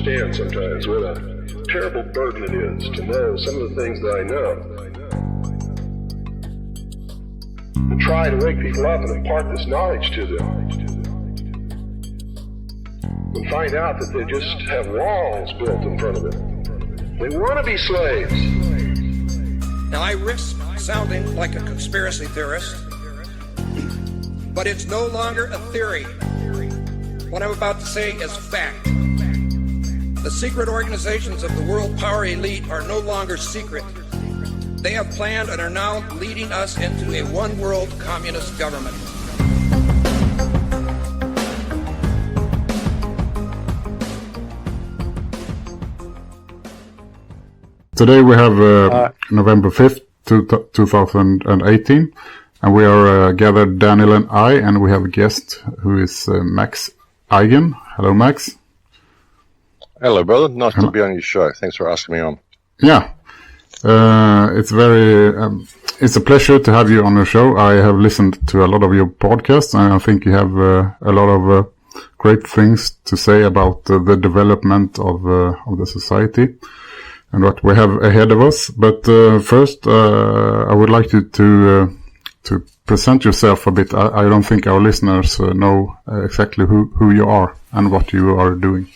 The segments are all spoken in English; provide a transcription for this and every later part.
understand sometimes what a terrible burden it is to know some of the things that I know. And try to wake people up and impart this knowledge to them. And find out that they just have walls built in front of them. They want to be slaves. Now I risk sounding like a conspiracy theorist, but it's no longer a theory. What I'm about to say is fact. The secret organizations of the world power elite are no longer secret. They have planned and are now leading us into a one-world communist government. Today we have November 5th, 2018, and we are gathered, Daniel and I, and we have a guest who is Max Igan. Hello, Max. Hello, brother. Nice to be on your show. Thanks for asking me on. Yeah. It's a pleasure to have you on the show. I have listened to a lot of your podcasts, and I think you have a lot of great things to say about the development of the society and what we have ahead of us. But first, I would like you to present yourself a bit. I don't think our listeners know exactly who you are and what you are doing.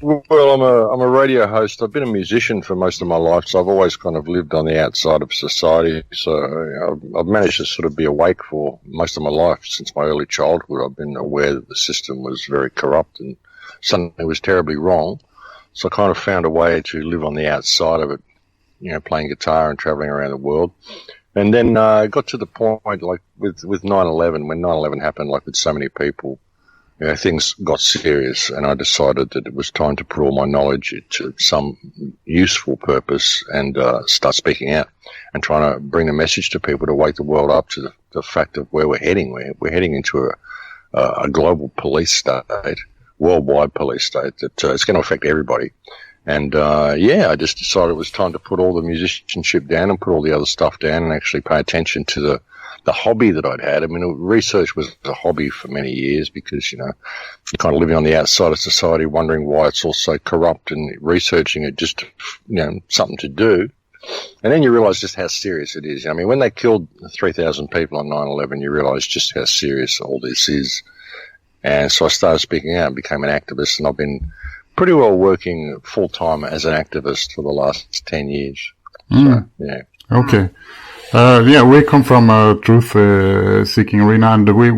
Well, I'm a radio host. I've been a musician for most of my life, so I've always kind of lived on the outside of society. So I've managed to sort of be awake for most of my life since my early childhood. I've been aware that the system was very corrupt and something was terribly wrong. So I kind of found a way to live on the outside of it, you know, playing guitar and traveling around the world. And then I got to the point, like with 9/11, when 9/11 happened, like with so many people, you know, things got serious, and I decided that it was time to put all my knowledge to some useful purpose and start speaking out and trying to bring a message to people to wake the world up to the fact of where we're heading. We're heading into a global police state, worldwide police state that it's going to affect everybody. And I just decided it was time to put all the musicianship down and put all the other stuff down and actually pay attention to the hobby that I'd had. I mean, research was a hobby for many years because, you know, you're kind of living on the outside of society wondering why it's all so corrupt and researching it just, you know, something to do. And then you realize just how serious it is. I mean, when they killed 3,000 people on 9/11, you realize just how serious all this is. And so I started speaking out and became an activist, and I've been pretty well working full-time as an activist for the last 10 years. So, yeah. Okay. We come from a truth-seeking arena, and we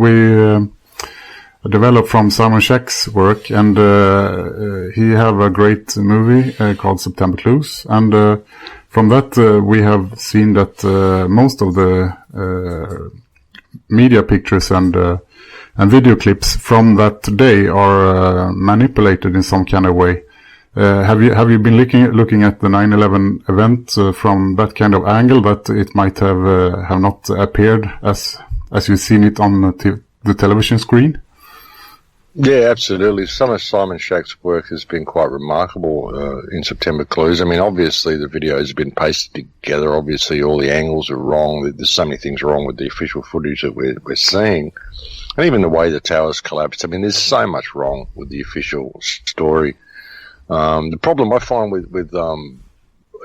developed from Simon Scheck's work, and he have a great movie called September Clues, and from that we have seen that most of the media pictures and video clips from that day are manipulated in some kind of way. Have you been looking at the 9/11 event from that kind of angle, that it might have not appeared as you've seen it on the television screen? Yeah, absolutely. Some of Simon Scheck's work has been quite remarkable in September Clues. I mean, obviously the videos have been pasted together. Obviously all the angles are wrong. There's so many things wrong with the official footage that we're seeing. And even the way the towers collapsed. I mean, there's so much wrong with the official story. The problem I find with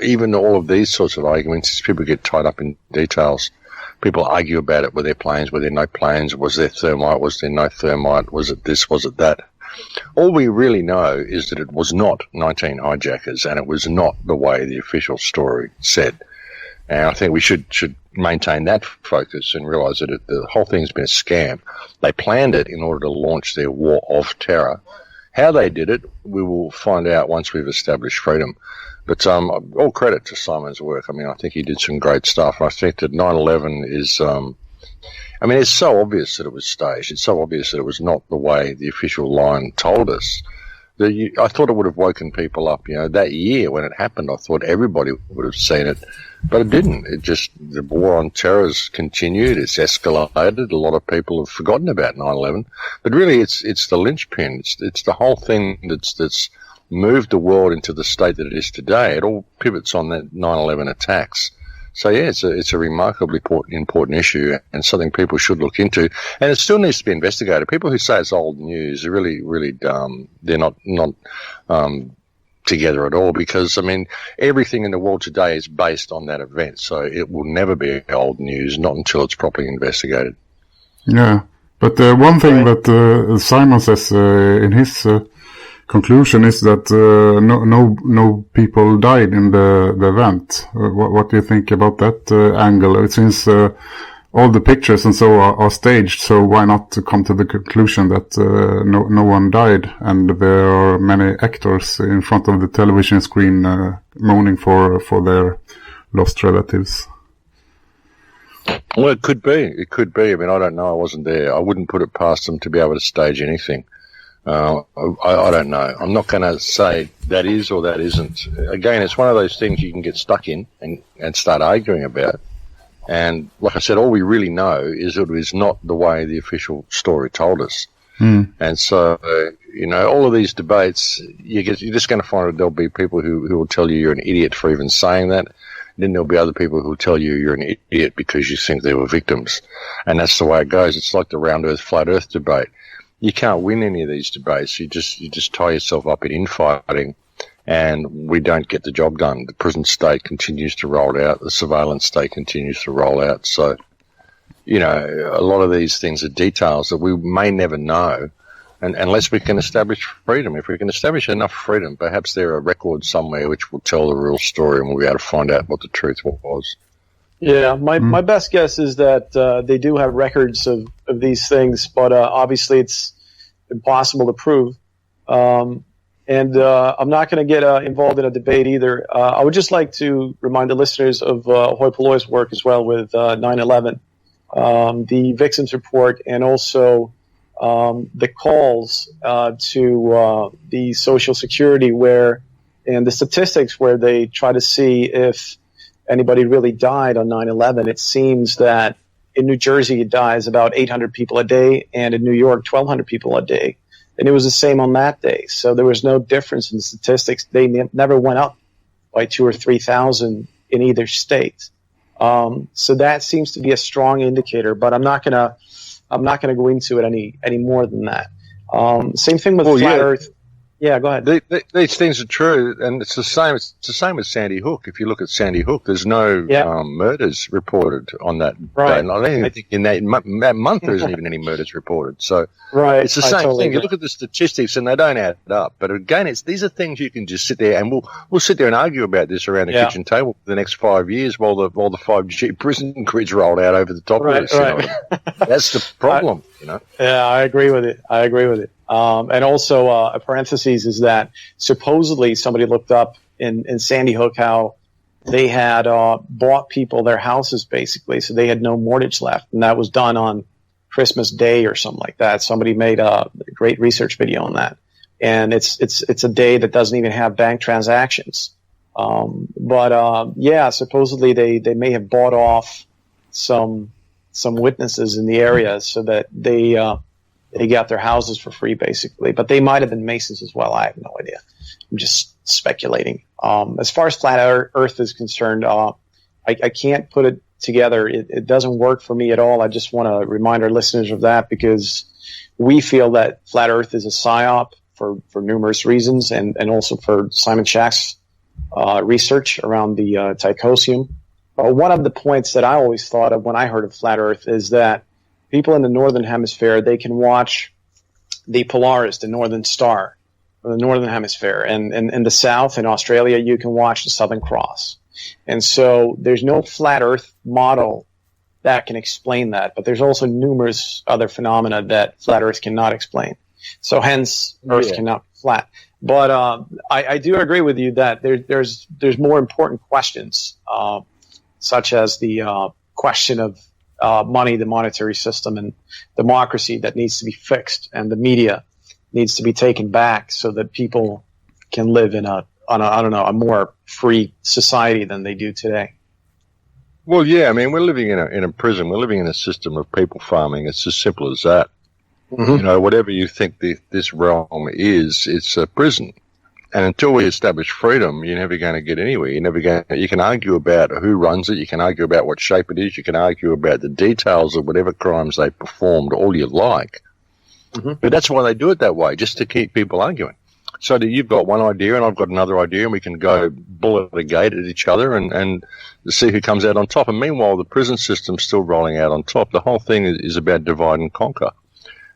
even all of these sorts of arguments is people get tied up in details. People argue about it. Were there planes? Were there no planes? Was there thermite? Was there no thermite? Was it this? Was it that? All we really know is that it was not 19 hijackers, and it was not the way the official story said. And I think we should maintain that focus and realize that the whole thing's been a scam. They planned it in order to launch their war of terror. How they did it, we will find out once we've established freedom. But all credit to Simon's work. I mean, I think he did some great stuff. I think that 9/11 is, I mean, it's so obvious that it was staged. It's so obvious that it was not the way the official line told us. I thought it would have woken people up, you know, that year when it happened. I thought everybody would have seen it, but it didn't. It just, the war on terror has continued. It's escalated. A lot of people have forgotten about 9/11, but really it's the linchpin. It's the whole thing that's moved the world into the state that it is today. It all pivots on that 9/11 attacks. So yeah, it's a remarkably important issue and something people should look into. And it still needs to be investigated. People who say it's old news are really dumb. They're not together at all, because I mean everything in the world today is based on that event. So it will never be old news, not until it's properly investigated. Yeah, but one thing that Simon says in his conclusion is that no people died in the event. What do you think about that angle? It seems all the pictures and so are staged, so why not come to the conclusion that no one died, and there are many actors in front of the television screen mourning for their lost relatives? Well, it could be. It could be. I mean, I don't know. I wasn't there. I wouldn't put it past them to be able to stage anything. I don't know. I'm not going to say that is or that isn't. Again, it's one of those things you can get stuck in and start arguing about. And like I said, all we really know is it was not the way the official story told us. And so, all of these debates, you're just going to find that there'll be people who will tell you you're an idiot for even saying that. Then there'll be other people who will tell you you're an idiot because you think they were victims. And that's the way it goes. It's like the round earth, flat earth debate. You can't win any of these debates. You just tie yourself up in infighting, and we don't get the job done. The prison state continues to roll out. The surveillance state continues to roll out. So, a lot of these things are details that we may never know, and unless we can establish freedom. If we can establish enough freedom, perhaps there are records somewhere which will tell the real story, and we'll be able to find out what the truth was. Yeah, my best guess is that they do have records of these things, but obviously it's impossible to prove. And I'm not going to get involved in a debate either. I would just like to remind the listeners of Hoi Polloi's work as well with 9/11, the victims report, and also the calls to the Social Security and the statistics where they try to see if anybody really died on 9/11. It seems that in New Jersey it dies about 800 people a day, and in New York 1,200 people a day. And it was the same on that day. So there was no difference in the statistics. They never went up by 2,000 or 3,000 in either state. So that seems to be a strong indicator, but I'm not gonna go into it any more than that. Same thing with flat Earth. Yeah, go ahead. These things are true, and it's the same. It's the same with Sandy Hook. If you look at Sandy Hook, there's no murders reported on that day. And I don't even think in that month there isn't even any murders reported. So it's the same thing. You look at the statistics, and they don't add up. But again, these are things you can just sit there, and we'll sit there and argue about this around the kitchen table for the next 5 years while the 5G prison grids rolled out over the top of us. That's the problem. Yeah, I agree with it. And also, a parenthesis is that supposedly somebody looked up in Sandy Hook how they had bought people their houses basically, so they had no mortgage left, and that was done on Christmas Day or something like that. Somebody made a great research video on that, and it's a day that doesn't even have bank transactions. But supposedly they may have bought off some witnesses in the area so that they got their houses for free, basically. But they might have been Masons as well. I have no idea. I'm just speculating. As far as flat Earth is concerned, I can't put it together. It doesn't work for me at all. I just want to remind our listeners of that because we feel that flat Earth is a psyop for numerous reasons, and also for Simon Schacht's research around the Tychosium. One of the points that I always thought of when I heard of flat Earth is that people in the northern hemisphere, they can watch the Polaris, the northern star, in the northern hemisphere, and in the south, in Australia, you can watch the Southern Cross. And so there's no flat Earth model that can explain that, but there's also numerous other phenomena that flat Earth cannot explain. So hence, Earth cannot be flat. But I do agree with you that there's more important questions, such as the question of money, the monetary system, and democracy that needs to be fixed, and the media needs to be taken back so that people can live in a more free society than they do today. Well, yeah, I mean, we're living in a prison. We're living in a system of people farming. It's as simple as that. Mm-hmm. Whatever you think this realm is, it's a prison. And until we establish freedom, you're never going to get anywhere. You can argue about who runs it. You can argue about what shape it is. You can argue about the details of whatever crimes they performed, all you like. Mm-hmm. But that's why they do it that way, just to keep people arguing. So that you've got one idea and I've got another idea and we can go bullet a gate at each other and see who comes out on top. And meanwhile, the prison system's still rolling out on top. The whole thing is about divide and conquer.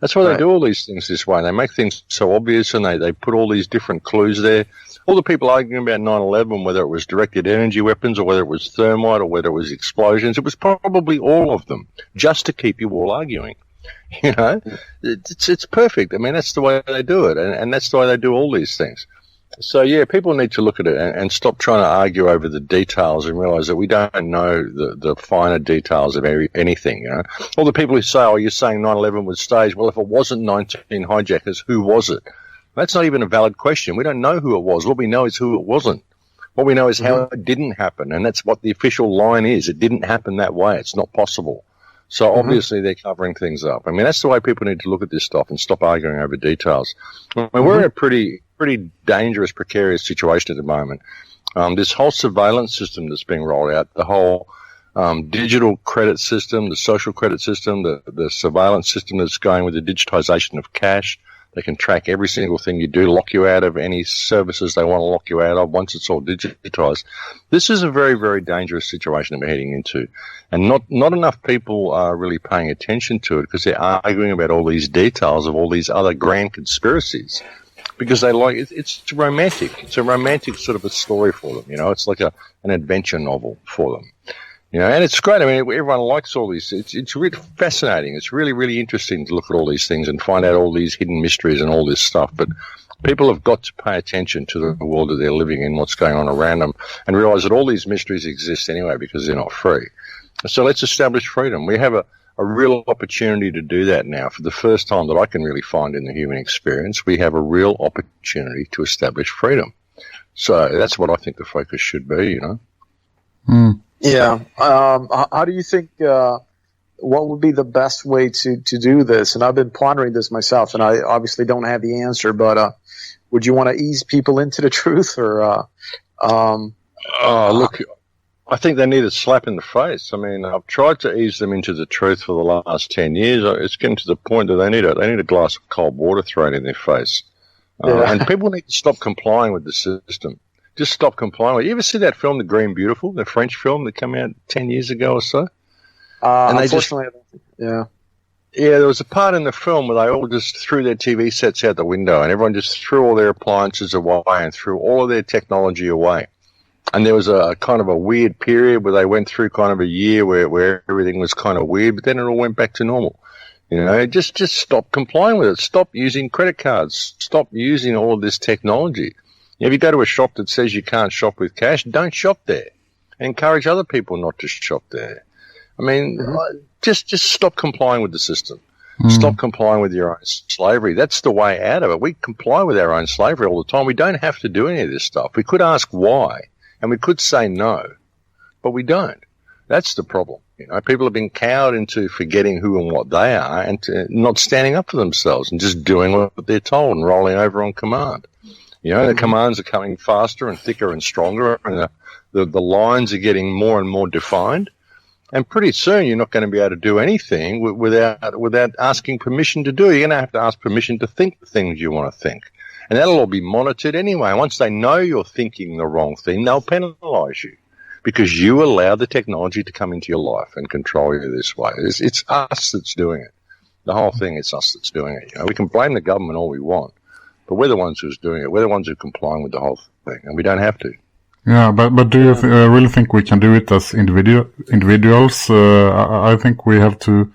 That's why they do all these things this way. They make things so obvious and they put all these different clues there. All the people arguing about 9/11, whether it was directed energy weapons or whether it was thermite or whether it was explosions, it was probably all of them, just to keep you all arguing. You know, it's perfect. I mean, that's the way they do it, and that's the way they do all these things. So, yeah, people need to look at it and stop trying to argue over the details and realize that we don't know the finer details of anything, you know. All the people who say, oh, you're saying 9/11 was staged. Well, if it wasn't 19 hijackers, who was it? That's not even a valid question. We don't know who it was. What we know is who it wasn't. What we know is how it didn't happen, and that's what the official line is. It didn't happen that way. It's not possible. So obviously they're covering things up. I mean, that's the way people need to look at this stuff and stop arguing over details. I mean, we're in a pretty dangerous, precarious situation at the moment. This whole surveillance system that's being rolled out, the whole digital credit system, the social credit system, the surveillance system that's going with the digitization of cash. They can track every single thing you do, lock you out of any services they want to lock you out of once it's all digitized. This is a very, very dangerous situation that we're heading into. And not enough people are really paying attention to it because they're arguing about all these details of all these other grand conspiracies. Because they like it's romantic. It's a romantic sort of a story for them, you know. It's like an adventure novel for them. You know, and it's great. I mean, everyone likes all these. It's really fascinating. It's really, really interesting to look at all these things and find out all these hidden mysteries and all this stuff. But people have got to pay attention to the world that they're living in, what's going on around them, and realize that all these mysteries exist anyway because they're not free. So let's establish freedom. We have a real opportunity to do that now. For the first time that I can really find in the human experience, we have a real opportunity to establish freedom. So that's what I think the focus should be, you know. Mm. Yeah. How do you think, what would be the best way to do this? And I've been pondering this myself, and I obviously don't have the answer, but would you want to ease people into the truth or? Look, I think they need a slap in the face. I mean, I've tried to ease them into the truth for the last 10 years. It's getting to the point that they need a glass of cold water thrown in their face. And people need to stop complying with the system. Just stop complying with it. You ever see that film, The Green Beautiful, the French film that came out 10 years ago or so? And unfortunately, yeah, there was a part in the film where they all just threw their TV sets out the window and everyone just threw all their appliances away and threw all of their technology away. And there was a kind of a weird period where they went through kind of a year where everything was kind of weird, but then it all went back to normal. You know, just stop complying with it. Stop using credit cards. Stop using all of this technology. If you go to a shop that says you can't shop with cash, don't shop there. Encourage other people not to shop there. I mean, just stop complying with the system. Stop complying with your own slavery. That's the way out of it. We comply with our own slavery all the time. We don't have to do any of this stuff. We could ask why, and we could say no, but we don't. That's the problem. You know, people have been cowed into forgetting who and what they are and not standing up for themselves and just doing what they're told and rolling over on command. You know, the commands are coming faster and thicker and stronger, and the lines are getting more and more defined. And pretty soon you're not going to be able to do anything without asking permission to do it. You're going to have to ask permission to think the things you want to think. And that'll all be monitored anyway. Once they know you're thinking the wrong thing, they'll penalise you because you allow the technology to come into your life and control you this way. It's us that's doing it. The whole thing, it's us that's doing it. You know, we can blame the government all we want, but we're the ones who's doing it. We're the ones who are complying with the whole thing, and we don't have to. Yeah, but do you really think we can do it as individuals? I think we have to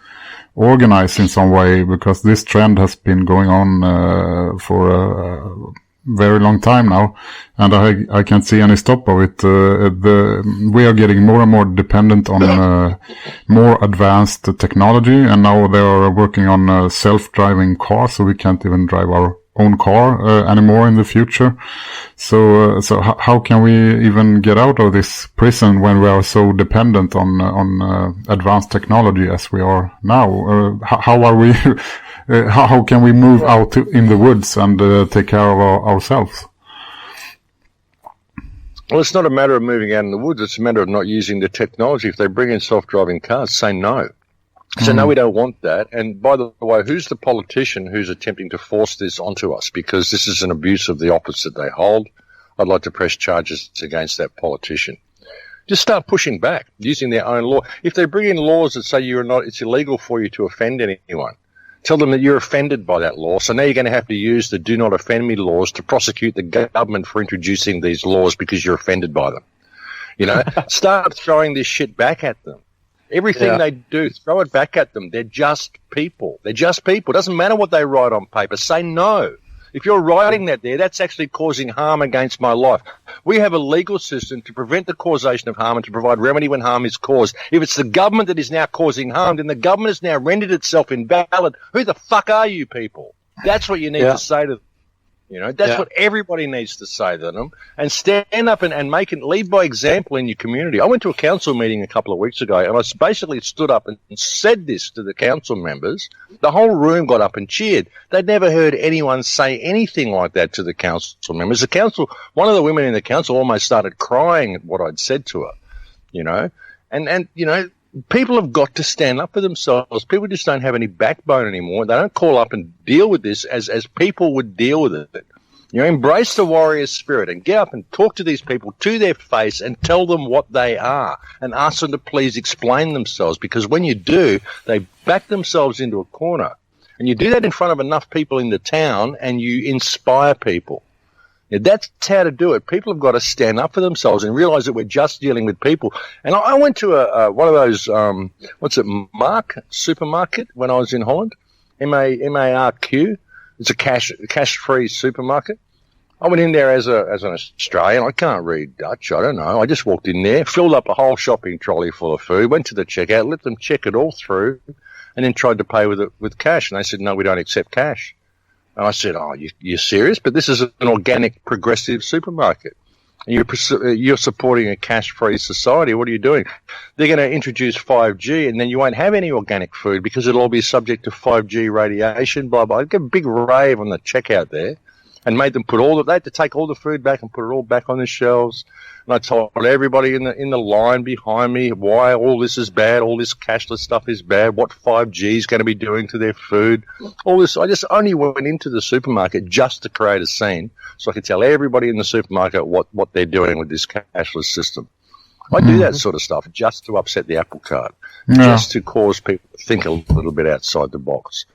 organize in some way because this trend has been going on for a very long time now, and I can't see any stop of it. We are getting more and more dependent on more advanced technology, and now they are working on self-driving cars, so we can't even drive our own car anymore in the future. So how can we even get out of this prison when we are so dependent on advanced technology as we are now? How are we? How can we move out in the woods and take care of ourselves? Well, it's not a matter of moving out in the woods. It's a matter of not using the technology. If they bring in self-driving cars, say no. So no, we don't want that. And by the way, who's the politician who's attempting to force this onto us? Because this is an abuse of the office that they hold. I'd like to press charges against that politician. Just start pushing back, using their own law. If they bring in laws that say it's illegal for you to offend anyone, tell them that you're offended by that law. So now you're going to have to use the do not offend me laws to prosecute the government for introducing these laws because you're offended by them. You know, start throwing this shit back at them. Everything they do, throw it back at them. They're just people. They're just people. It doesn't matter what they write on paper. Say no. If you're writing that there, that's actually causing harm against my life. We have a legal system to prevent the causation of harm and to provide remedy when harm is caused. If it's the government that is now causing harm, then the government has now rendered itself invalid. Who the fuck are you people? That's what you need to say to them. You know, that's what everybody needs to say to them, and stand up and lead by example in your community. I went to a council meeting a couple of weeks ago, and I basically stood up and said this to the council members. The whole room got up and cheered. They'd never heard anyone say anything like that to the council members. One of the women in the council almost started crying at what I'd said to her, you know, and you know, people have got to stand up for themselves. People just don't have any backbone anymore. They don't call up and deal with this as people would deal with it. You know, embrace the warrior spirit and get up and talk to these people to their face and tell them what they are and ask them to please explain themselves, because when you do, they back themselves into a corner. And you do that in front of enough people in the town and you inspire people. Yeah, that's how to do it. People have got to stand up for themselves and realize that we're just dealing with people. And I went to one of those, Mark supermarket when I was in Holland, M-A-R-Q. It's a cash-free supermarket. I went in there as an Australian. I can't read Dutch. I don't know. I just walked in there, filled up a whole shopping trolley full of food, went to the checkout, let them check it all through, and then tried to pay with cash. And they said, no, we don't accept cash. And I said, oh, you're serious? But this is an organic, progressive supermarket. And you're supporting a cash-free society. What are you doing? They're going to introduce 5G, and then you won't have any organic food because it'll all be subject to 5G radiation, blah, blah. I gave a big rave on the checkout there and made them they had to take all the food back and put it all back on the shelves. And I told everybody in the line behind me why all this is bad, all this cashless stuff is bad, what 5G is going to be doing to their food, all this. I just only went into the supermarket just to create a scene so I could tell everybody in the supermarket what they're doing with this cashless system. I do that sort of stuff just to upset the apple cart, just to cause people to think a little bit outside the box.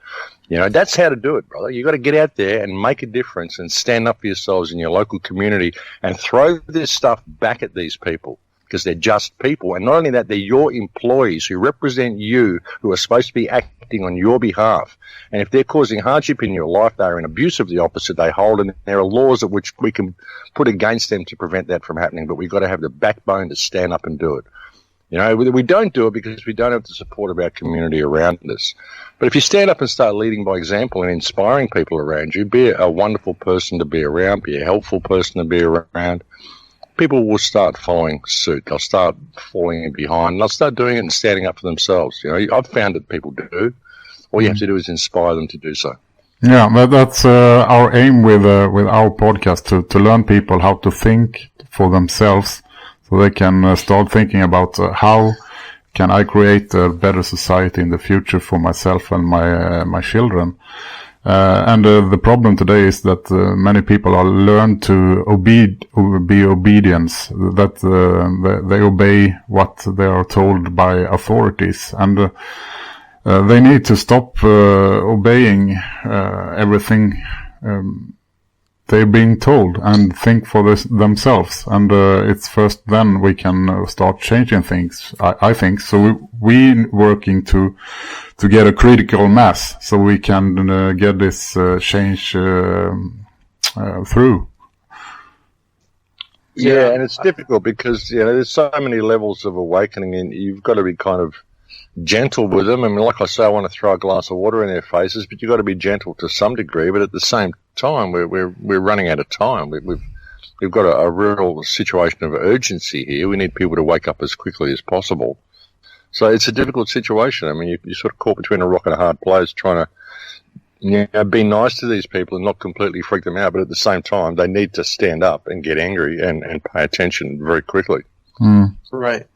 You know, that's how to do it, brother. You've got to get out there and make a difference and stand up for yourselves in your local community and throw this stuff back at these people, because they're just people. And not only that, they're your employees who represent you, who are supposed to be acting on your behalf. And if they're causing hardship in your life, they're in abuse of the office that they hold, and there are laws at which we can put against them to prevent that from happening. But we've got to have the backbone to stand up and do it. You know, we don't do it because we don't have the support of our community around us. But if you stand up and start leading by example and inspiring people around you, be a wonderful person to be around, be a helpful person to be around, people will start following suit. They'll start falling in behind. They'll start doing it and standing up for themselves. You know, I've found that people do. All you have to do is inspire them to do so. Yeah, that's our aim with our podcast, to learn people how to think for themselves, so they can start thinking about how can I create a better society in the future for myself and my children. And the problem today is that many people are learned to be obedience, that they obey what they are told by authorities, and they need to stop obeying everything they're being told and think for themselves. And it's first then we can start changing things, I think. So we working to get a critical mass so we can get this change through. Yeah, and it's difficult because, you know, there's so many levels of awakening, and you've got to be kind of gentle with them. I mean, like I say, I want to throw a glass of water in their faces, but you've got to be gentle to some degree. But at the same time, we're running out of time. We've got a real situation of urgency here. We need people to wake up as quickly as possible. So it's a difficult situation. I mean, you're sort of caught between a rock and a hard place, trying to Yeah, be nice to these people and not completely freak them out, but at the same time, they need to stand up and get angry and pay attention very quickly. Right.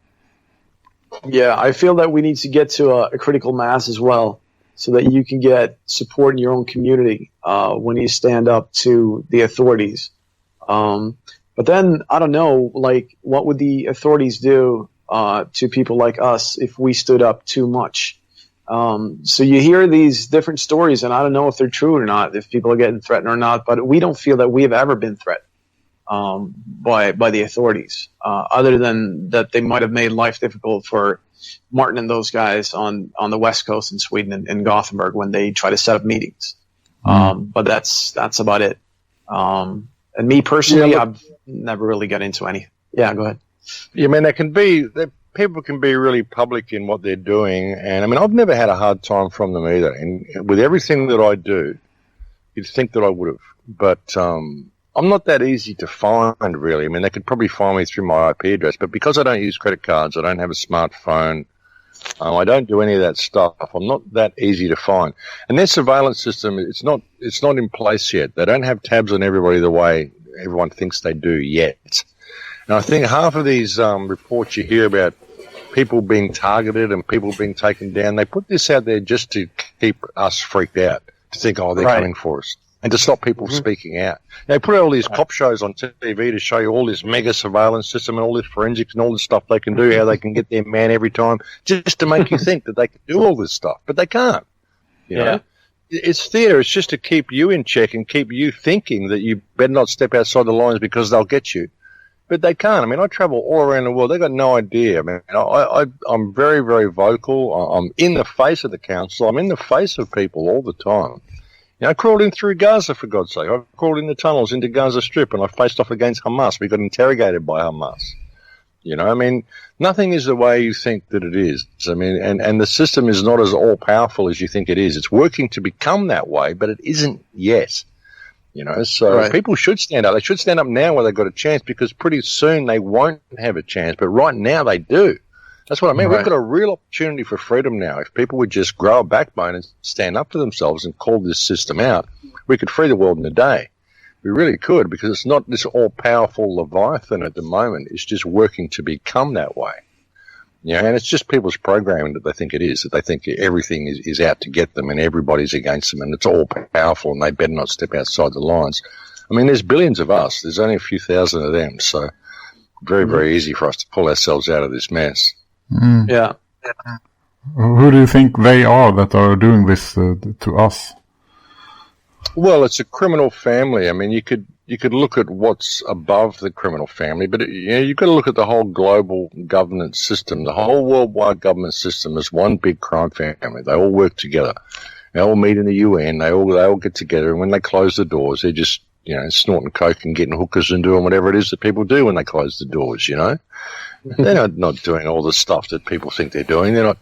Yeah, I feel that we need to get to a critical mass as well, so that you can get support in your own community when you stand up to the authorities. But then, I don't know, like, what would the authorities do to people like us if we stood up too much? So you hear these different stories, and I don't know if they're true or not, if people are getting threatened or not, but we don't feel that we have ever been threatened by the authorities, other than that they might have made life difficult for Martin and those guys on the West Coast in Sweden and Gothenburg when they try to set up meetings. But that's about it. And me personally, I've never really got into any. Yeah, go ahead. Yeah, I mean, people can be really public in what they're doing, and I mean, I've never had a hard time from them either. And with everything that I do, you'd think that I would have, but I'm not that easy to find, really. I mean, they could probably find me through my IP address, but because I don't use credit cards, I don't have a smartphone, I don't do any of that stuff. I'm not that easy to find. And their surveillance system, it's not in place yet. They don't have tabs on everybody the way everyone thinks they do yet. And I think half of these reports you hear about people being targeted and people being taken down, they put this out there just to keep us freaked out, to think, oh, they're coming for us, and to stop people speaking out. They put out all these cop shows on TV to show you all this mega surveillance system and all this forensics and all this stuff they can do, how they can get their man every time, just to make you think that they can do all this stuff. But they can't. You know? It's theatre. It's just to keep you in check and keep you thinking that you better not step outside the lines because they'll get you. But they can't. I mean, I travel all around the world. They've got no idea. I mean, I'm very, very vocal. I'm in the face of the council. I'm in the face of people all the time. You know, I crawled in through Gaza, for God's sake. I crawled in the tunnels into Gaza Strip, and I faced off against Hamas. We got interrogated by Hamas. You know, I mean, nothing is the way you think that it is. I mean, and the system is not as all-powerful as you think it is. It's working to become that way, but it isn't yet. You know, so people should stand up. They should stand up now where they've got a chance, because pretty soon they won't have a chance. But right now they do. That's what I mean. We've got a real opportunity for freedom now. If people would just grow a backbone and stand up for themselves and call this system out, we could free the world in a day. We really could, because it's not this all-powerful Leviathan at the moment. It's just working to become that way. You know, and it's just people's programming that they think it is, that they think everything is out to get them and everybody's against them and it's all powerful and they better not step outside the lines. I mean, there's billions of us. There's only a few thousand of them. So very, very easy for us to pull ourselves out of this mess. Yeah. Who do you think they are that are doing this to us? Well, it's a criminal family. I mean, you could look at what's above the criminal family, but you've got to look at the whole global governance system. The whole worldwide government system is one big crime family. They all work together. They all meet in the UN. They all get together, and when they close the doors, they're just, you know, snorting coke and getting hookers and doing whatever it is that people do when they close the doors. You know, they're not doing all the stuff that people think they're doing. They're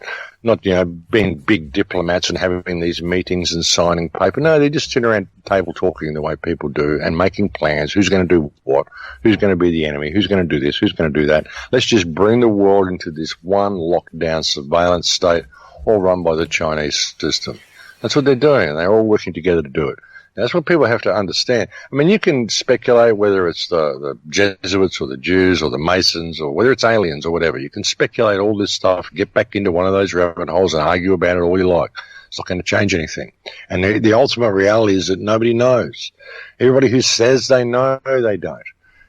not, you know, being big diplomats and having these meetings and signing paper. No, they're just sitting around the table talking the way people do and making plans. Who's going to do what? Who's going to be the enemy? Who's going to do this? Who's going to do that? Let's just bring the world into this one lockdown surveillance state, all run by the Chinese system. That's what they're doing, and they're all working together to do it. That's what people have to understand. I mean, you can speculate whether it's the Jesuits or the Jews or the Masons or whether it's aliens or whatever. You can speculate all this stuff, get back into one of those rabbit holes and argue about it all you like. It's not going to change anything. And the ultimate reality is that nobody knows. Everybody who says they know, they don't.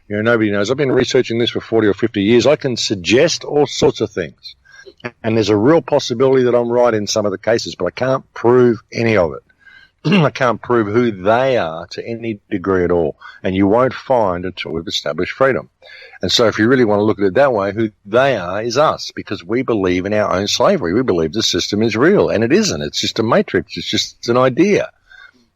You know, nobody knows. I've been researching this for 40 or 50 years. I can suggest all sorts of things. And there's a real possibility that I'm right in some of the cases, but I can't prove any of it. I can't prove who they are to any degree at all. And you won't find until we've established freedom. And so if you really want to look at it that way, who they are is us, because we believe in our own slavery. We believe the system is real, and it isn't. It's just a matrix. It's just an idea.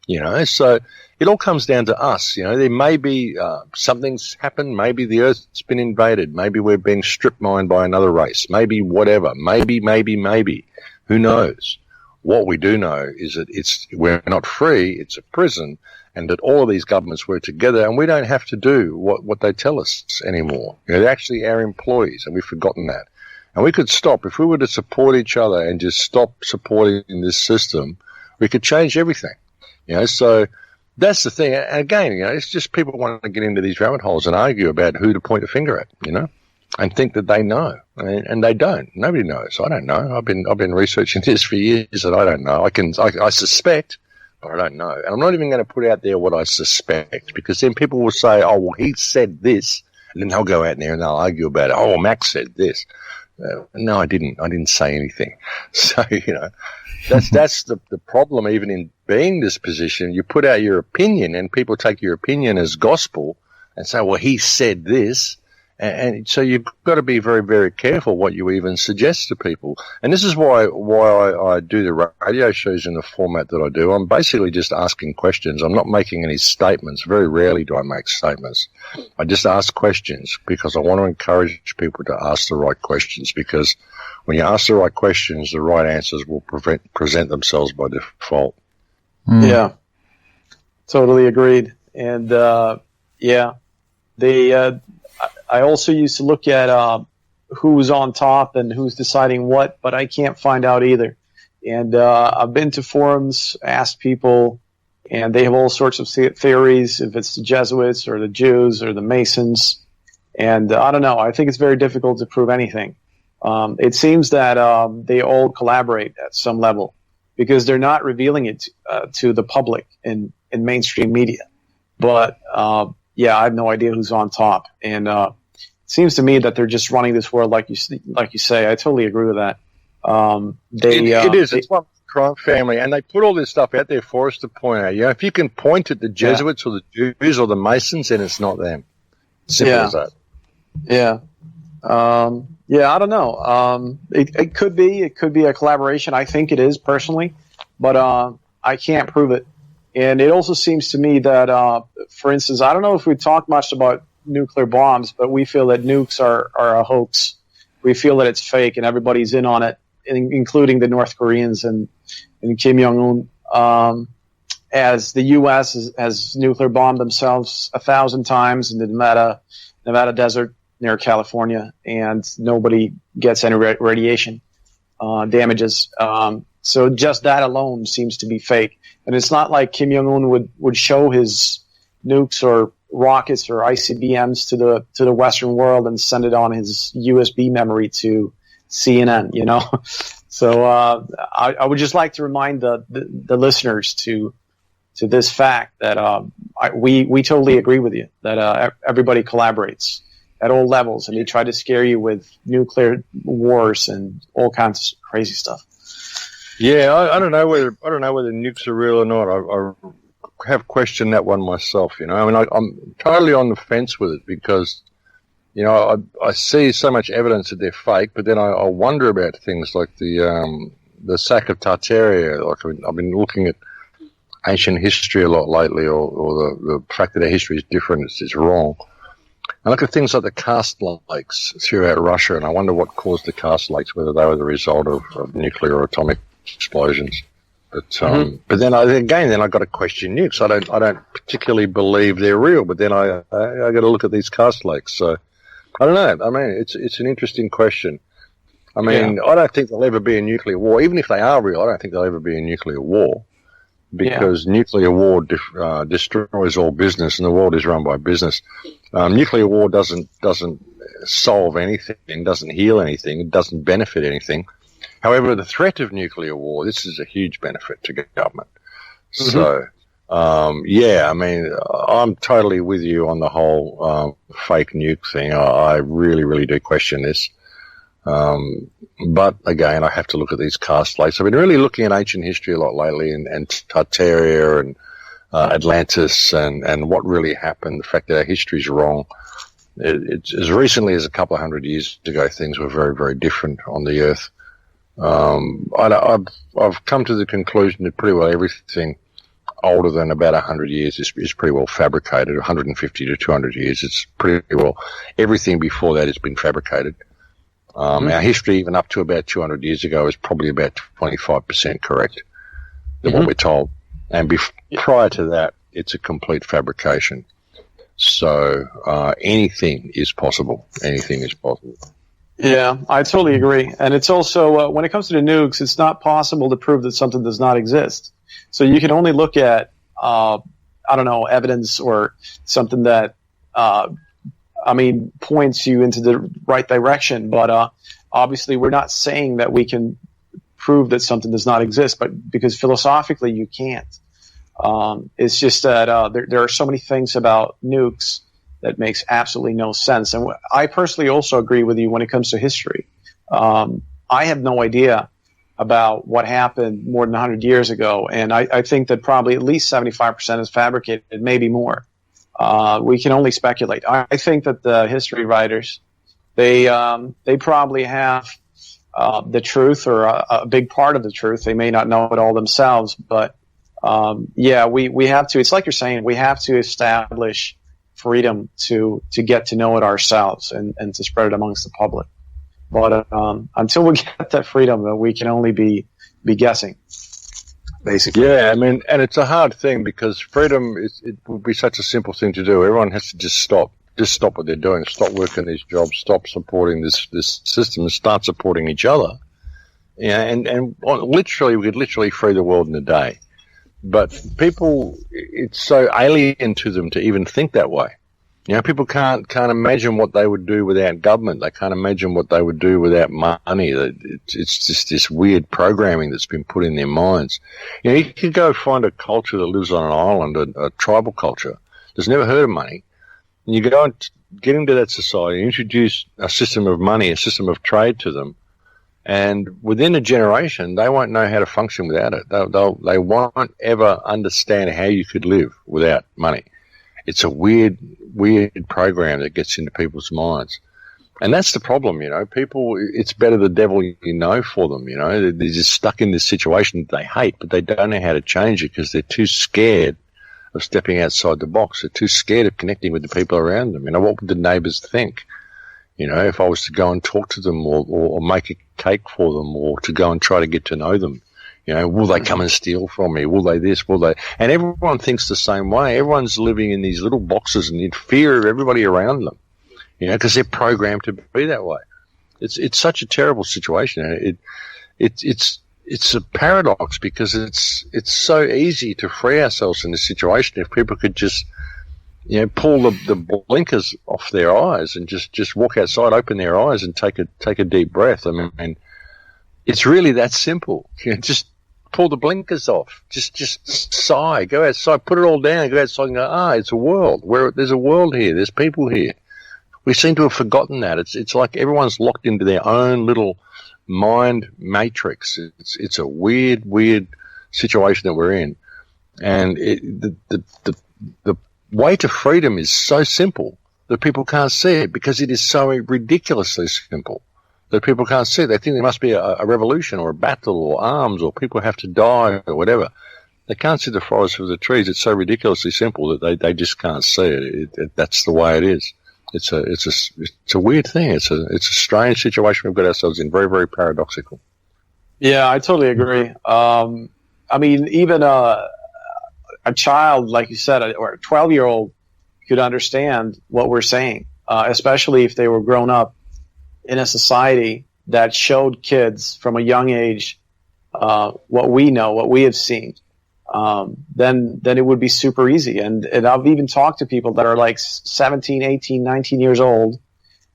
You know, so it all comes down to us. You know, there may be something's happened. Maybe the Earth's been invaded. Maybe we're being strip mined by another race. Maybe whatever. Maybe. Who knows? What we do know is that we're not free, it's a prison, and that all of these governments work together, and we don't have to do what they tell us anymore. You know, they're actually our employees, and we've forgotten that. And we could stop, if we were to support each other and just stop supporting this system, we could change everything. So that's the thing. And again, it's just people want to get into these rabbit holes and argue about who to point a finger at, and think that they know, and they don't. Nobody knows. I don't know. I've been researching this for years, and I don't know. I suspect, but I don't know. And I'm not even going to put out there what I suspect, because then people will say, "Oh, well, he said this," and then they'll go out there and they'll argue about it. "Oh, Max said this." No, I didn't. I didn't say anything. So that's the problem. Even in being this position, you put out your opinion, and people take your opinion as gospel and say, "Well, he said this." And so you've got to be very, very careful what you even suggest to people. And this is why I do the radio shows in the format that I do. I'm basically just asking questions. I'm not making any statements. Very rarely do I make statements. I just ask questions because I want to encourage people to ask the right questions, because when you ask the right questions, the right answers will present themselves by default. Yeah, totally agreed. And, I also used to look at who's on top and who's deciding what, but I can't find out either. And I've been to forums, asked people, and they have all sorts of theories, if it's the Jesuits or the Jews or the Masons. And I don't know. I think it's very difficult to prove anything. It seems that they all collaborate at some level, because they're not revealing it to the public in mainstream media. But I have no idea who's on top. And it seems to me that they're just running this world, like you say. I totally agree with that. It is. It's one crime family, and they put all this stuff out there for us to point out. If you can point at the Jesuits or the Jews or the Masons, then it's not them. Simple as that. Yeah. I don't know. It could be. It could be a collaboration. I think it is, personally, but I can't prove it. And it also seems to me that, for instance, I don't know if we talk much about nuclear bombs, but we feel that nukes are a hoax. We feel that it's fake, and everybody's in on it, including the North Koreans and Kim Jong-un. As the U.S. has nuclear bombed themselves 1,000 times in the Nevada desert near California, and nobody gets any radiation damages. So just that alone seems to be fake. And it's not like Kim Jong-un would show his nukes or rockets or ICBMs to the Western world and send it on his USB memory to CNN, So I would just like to remind the listeners to this fact that we totally agree with you, that everybody collaborates at all levels, and they try to scare you with nuclear wars and all kinds of crazy stuff. Yeah, I don't know whether nukes are real or not. I have questioned that one myself. I'm totally on the fence with it, because I see so much evidence that they're fake, but then I wonder about things like the sack of Tartaria. Like I've been looking at ancient history a lot lately, or the fact that our history is different is wrong. I look at things like the karst lakes throughout Russia, and I wonder what caused the karst lakes, whether they were the result of nuclear or atomic explosions. But but then I got to question nukes. I don't particularly believe they're real, but then I got to look at these karst lakes. So I don't know. I mean, it's an interesting question. I mean, I don't think there'll ever be a nuclear war. Even if they are real, I don't think there'll ever be a nuclear war, because nuclear war destroys all business, and the world is run by business. Nuclear war doesn't solve anything, doesn't heal anything, it doesn't benefit anything. However, the threat of nuclear war, this is a huge benefit to government. So, I mean, I'm totally with you on the whole fake nuke thing. I really, really do question this. But again, I have to look at these karst lakes. I've been really looking at ancient history a lot lately, and Tartaria and Atlantis and what really happened, the fact that our history is wrong. It's as recently as a couple of hundred years ago, things were very, very different on the Earth. I've come to the conclusion that pretty well everything older than about 100 years is pretty well fabricated. 150 to 200 years, it's pretty well everything before that has been fabricated. Our history, even up to about 200 years ago, is probably about 25% correct than what we're told. And prior to that, it's a complete fabrication. So anything is possible. Anything is possible. Yeah, I totally agree. And it's also, when it comes to the nukes, it's not possible to prove that something does not exist. So you can only look at I don't know, evidence or something that, points you into the right direction. But obviously, we're not saying that we can prove that something does not exist, but because philosophically you can't. It's just that there are so many things about nukes that makes absolutely no sense. And I personally also agree with you when it comes to history. I have no idea about what happened more than 100 years ago, and I think that probably at least 75% is fabricated, maybe more. We can only speculate. I think that the history writers, they probably have the truth, or a big part of the truth. They may not know it all themselves, but we have to. It's like you're saying, we have to establish freedom to get to know it ourselves and to spread it amongst the public. But until we get that freedom, we can only be guessing, basically. Yeah, and it's a hard thing because freedom it would be such a simple thing to do. Everyone has to just stop what they're doing, stop working these jobs, stop supporting this system, and start supporting each other. Yeah, and literally, we could literally free the world in a day. But people, it's so alien to them to even think that way. People can't imagine what they would do without government. They can't imagine what they would do without money. It's just this weird programming that's been put in their minds. You could go find a culture that lives on an island, a tribal culture, that's never heard of money, and you go and get into that society, introduce a system of money, a system of trade to them, and within a generation, they won't know how to function without it. They won't ever understand how you could live without money. It's a weird program that gets into people's minds. And that's the problem, People, it's better the devil you know for them, They're just stuck in this situation that they hate, but they don't know how to change it because they're too scared of stepping outside the box. They're too scared of connecting with the people around them. What would the neighbours think? If I was to go and talk to them or make a cake for them or to go and try to get to know them. Will they come and steal from me? Will they this? Will they? And everyone thinks the same way. Everyone's living in these little boxes and in fear of everybody around them, because they're programmed to be that way. It's such a terrible situation. It's a paradox because it's so easy to free ourselves in this situation if people could just, pull the blinkers off their eyes and just walk outside, open their eyes and take a deep breath. And it's really that simple. Just pull the blinkers off. Just sigh. Go outside. Put it all down. Go outside and go, it's a world. There's a world here. There's people here. We seem to have forgotten that. It's like everyone's locked into their own little mind matrix. It's a weird situation that we're in. And the way to freedom is so simple that people can't see it because it is so ridiculously simple that people can't see it. They think there must be a revolution or a battle or arms or people have to die or whatever. They can't see the forest for the trees. It's so ridiculously simple that they just can't see it. That's the way it is. It's a weird thing. It's a strange situation we've got ourselves in. Very, very paradoxical. Yeah, I totally agree. Even a child, like you said, or a 12-year-old could understand what we're saying, especially if they were grown up in a society that showed kids from a young age what we know, what we have seen. Then it would be super easy. And I've even talked to people that are like 17, 18, 19 years old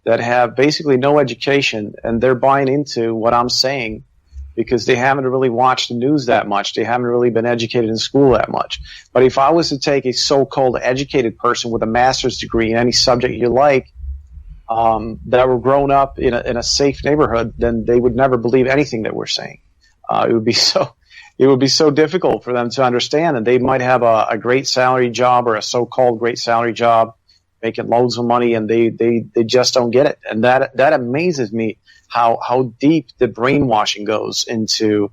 that have basically no education, and they're buying into what I'm saying because they haven't really watched the news that much. They haven't really been educated in school that much. But if I was to take a so-called educated person with a master's degree in any subject you like, that were grown up in a safe neighborhood, then they would never believe anything that we're saying. It would be so difficult for them to understand, and they might have a great salary job or a so-called great salary job, making loads of money, and they just don't get it. And that amazes me how deep the brainwashing goes into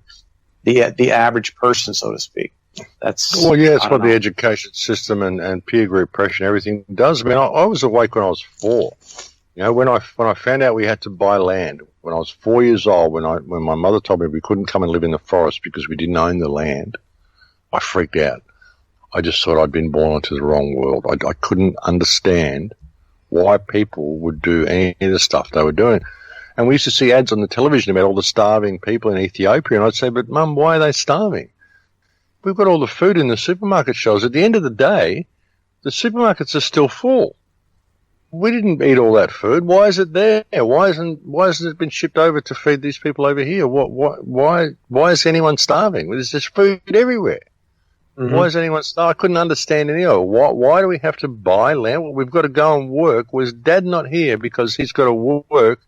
the average person, so to speak. It's what the education system and peer group pressure and everything does. I was awake when I was 4. When I found out we had to buy land when I was 4 years old, when my mother told me we couldn't come and live in the forest because we didn't own the land, I freaked out. I just thought I'd been born into the wrong world. I couldn't understand why people would do any of the stuff they were doing. And we used to see ads on the television about all the starving people in Ethiopia, and I'd say, but Mum, why are they starving? we've got all the food in the supermarket shelves. At the end of the day, the supermarkets are still full. We didn't eat all that food. Why is it there? Why hasn't it been shipped over to feed these people over here? Why is anyone starving? There's just food everywhere. Mm-hmm. Why is anyone starving? I couldn't understand any of it. Why do we have to buy land? Well, we've got to go and work. Was Dad not here because he's got to work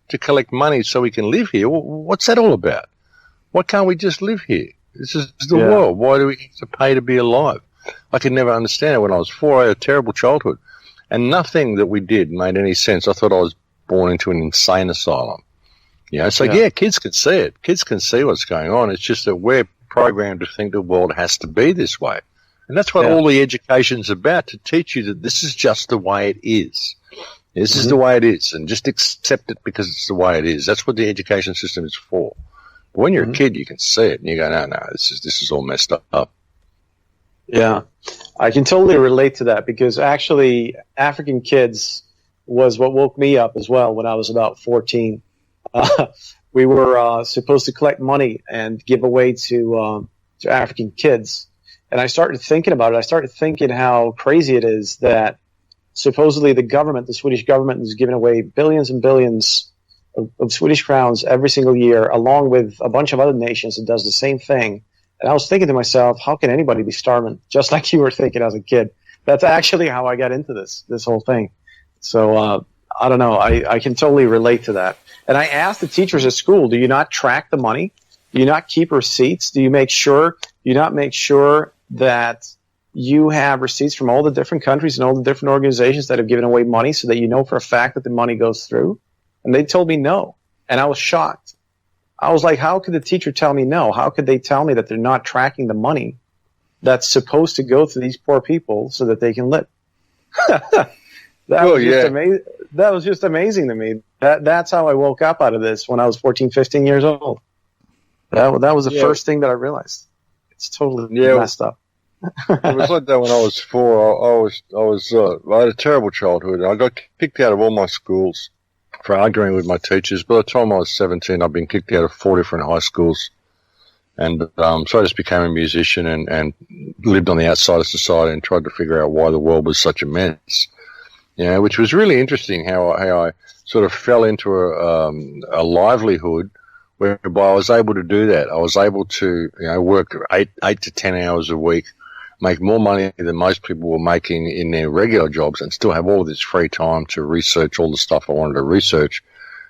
to collect money so we can live here? What's that all about? Why can't we just live here? This is the world. Why do we need to pay to be alive? I could never understand it when I was 4. I had a terrible childhood. And nothing that we did made any sense. I thought I was born into an insane asylum. Kids can see it. Kids can see what's going on. It's just that we're programmed to think the world has to be this way. And that's what all the education's about, to teach you that this is just the way it is. This is the way it is, and just accept it because it's the way it is. That's what the education system is for. But when you're a kid, you can see it, and you go, no, this is all messed up. Yeah, I can totally relate to that, because actually African Kids was what woke me up as well when I was about 14. We were supposed to collect money and give away to African kids. And I started thinking about it. I started thinking how crazy it is that supposedly the Swedish government is giving away billions and billions of Swedish crowns every single year, along with a bunch of other nations that does the same thing. And I was thinking to myself, how can anybody be starving? Just like you were thinking as a kid. That's actually how I got into this whole thing. So I don't know. I can totally relate to that. And I asked the teachers at school, do you not track the money? Do you not keep receipts? Do you not make sure that you have receipts from all the different countries and all the different organizations that have given away money so that you know for a fact that the money goes through? And they told me no. And I was shocked. I was like, how could the teacher tell me no? How could they tell me that they're not tracking the money that's supposed to go to these poor people so that they can live? That was just amazing to me. That's how I woke up out of this when I was 14, 15 years old. That was the first thing that I realized. It's totally messed up. It was like that when I was 4. I had a terrible childhood. I got kicked out of all my schools for arguing with my teachers. By the time I was 17, I'd been kicked out of 4 different high schools. And so I just became a musician and lived on the outside of society and tried to figure out why the world was such a mess. Which was really interesting how I sort of fell into a livelihood whereby I was able to do that. I was able to work 8 to 10 hours a week, make more money than most people were making in their regular jobs, and still have all this free time to research all the stuff I wanted to research.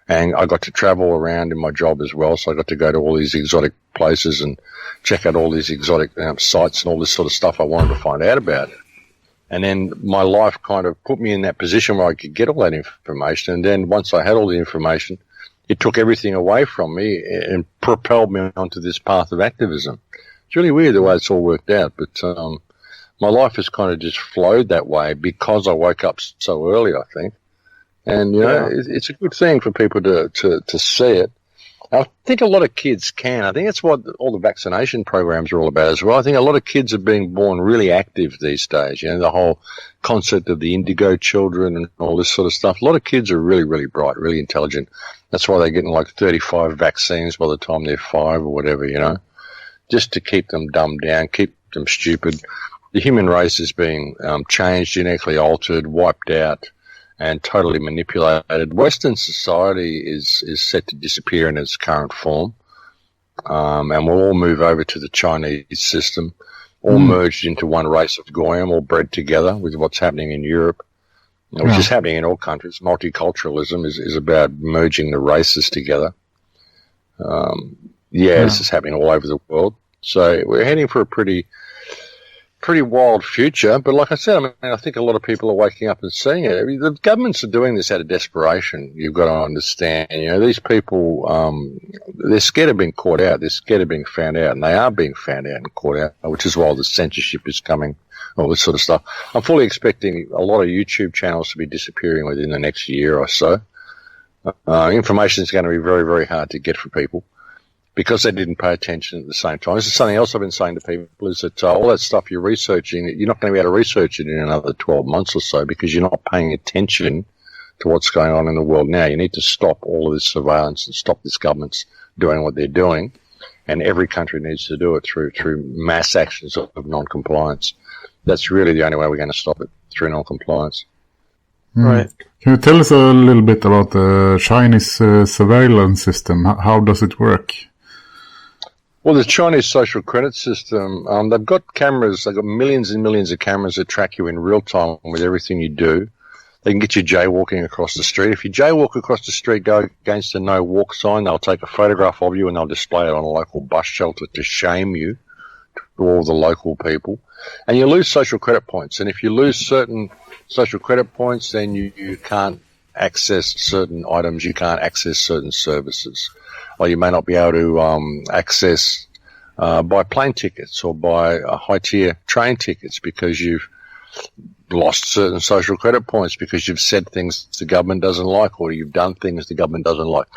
And I got to travel around in my job as well, so I got to go to all these exotic places and check out all these exotic sites and all this sort of stuff I wanted to find out about. And then my life kind of put me in that position where I could get all that information. And then once I had all the information, it took everything away from me and propelled me onto this path of activism. It's really weird the way it's all worked out, but my life has kind of just flowed that way because I woke up so early, I think. And, it's a good thing for people to see it. I think a lot of kids can. I think that's what all the vaccination programs are all about as well. I think a lot of kids are being born really active these days. The whole concept of the indigo children and all this sort of stuff. A lot of kids are really, really bright, really intelligent. That's why they're getting like 35 vaccines by the time they're 5 or whatever, just to keep them dumbed down, keep them stupid. The human race is being changed, genetically altered, wiped out, and totally manipulated. Western society is set to disappear in its current form, and we'll all move over to the Chinese system, all merged into one race of Goyim, all bred together with what's happening in Europe, which is happening in all countries. Multiculturalism is about merging the races together. This is happening all over the world. So we're heading for a pretty wild future, but like I said, I think a lot of people are waking up and seeing it. The governments are doing this out of desperation. You've got to understand, these people, they're scared of being caught out. They're scared of being found out, and they are being found out and caught out, which is why the censorship is coming, all this sort of stuff. I'm fully expecting a lot of YouTube channels to be disappearing within the next year or so. Information is going to be very, very hard to get from people, because they didn't pay attention at the same time. This is something else I've been saying to people, is that all that stuff you're researching, you're not going to be able to research it in another 12 months or so because you're not paying attention to what's going on in the world now. You need to stop all of this surveillance and stop these governments doing what they're doing and every country needs to do it through mass actions of non-compliance. That's really the only way we're going to stop it, through non-compliance. Right. Can you tell us a little bit about the Chinese surveillance system? How does it work? Well, the Chinese social credit system, they've got cameras. They've got millions and millions of cameras that track you in real time with everything you do. They can get you jaywalking across the street. If you jaywalk across the street, go against the no walk sign, they'll take a photograph of you and they'll display it on a local bus shelter to shame you to all the local people. And you lose social credit points. And if you lose certain social credit points, then you can't access certain items. You can't access certain services. Or you may not be able to access buy plane tickets or buy high-tier train tickets because you've lost certain social credit points because you've said things the government doesn't like or you've done things the government doesn't like.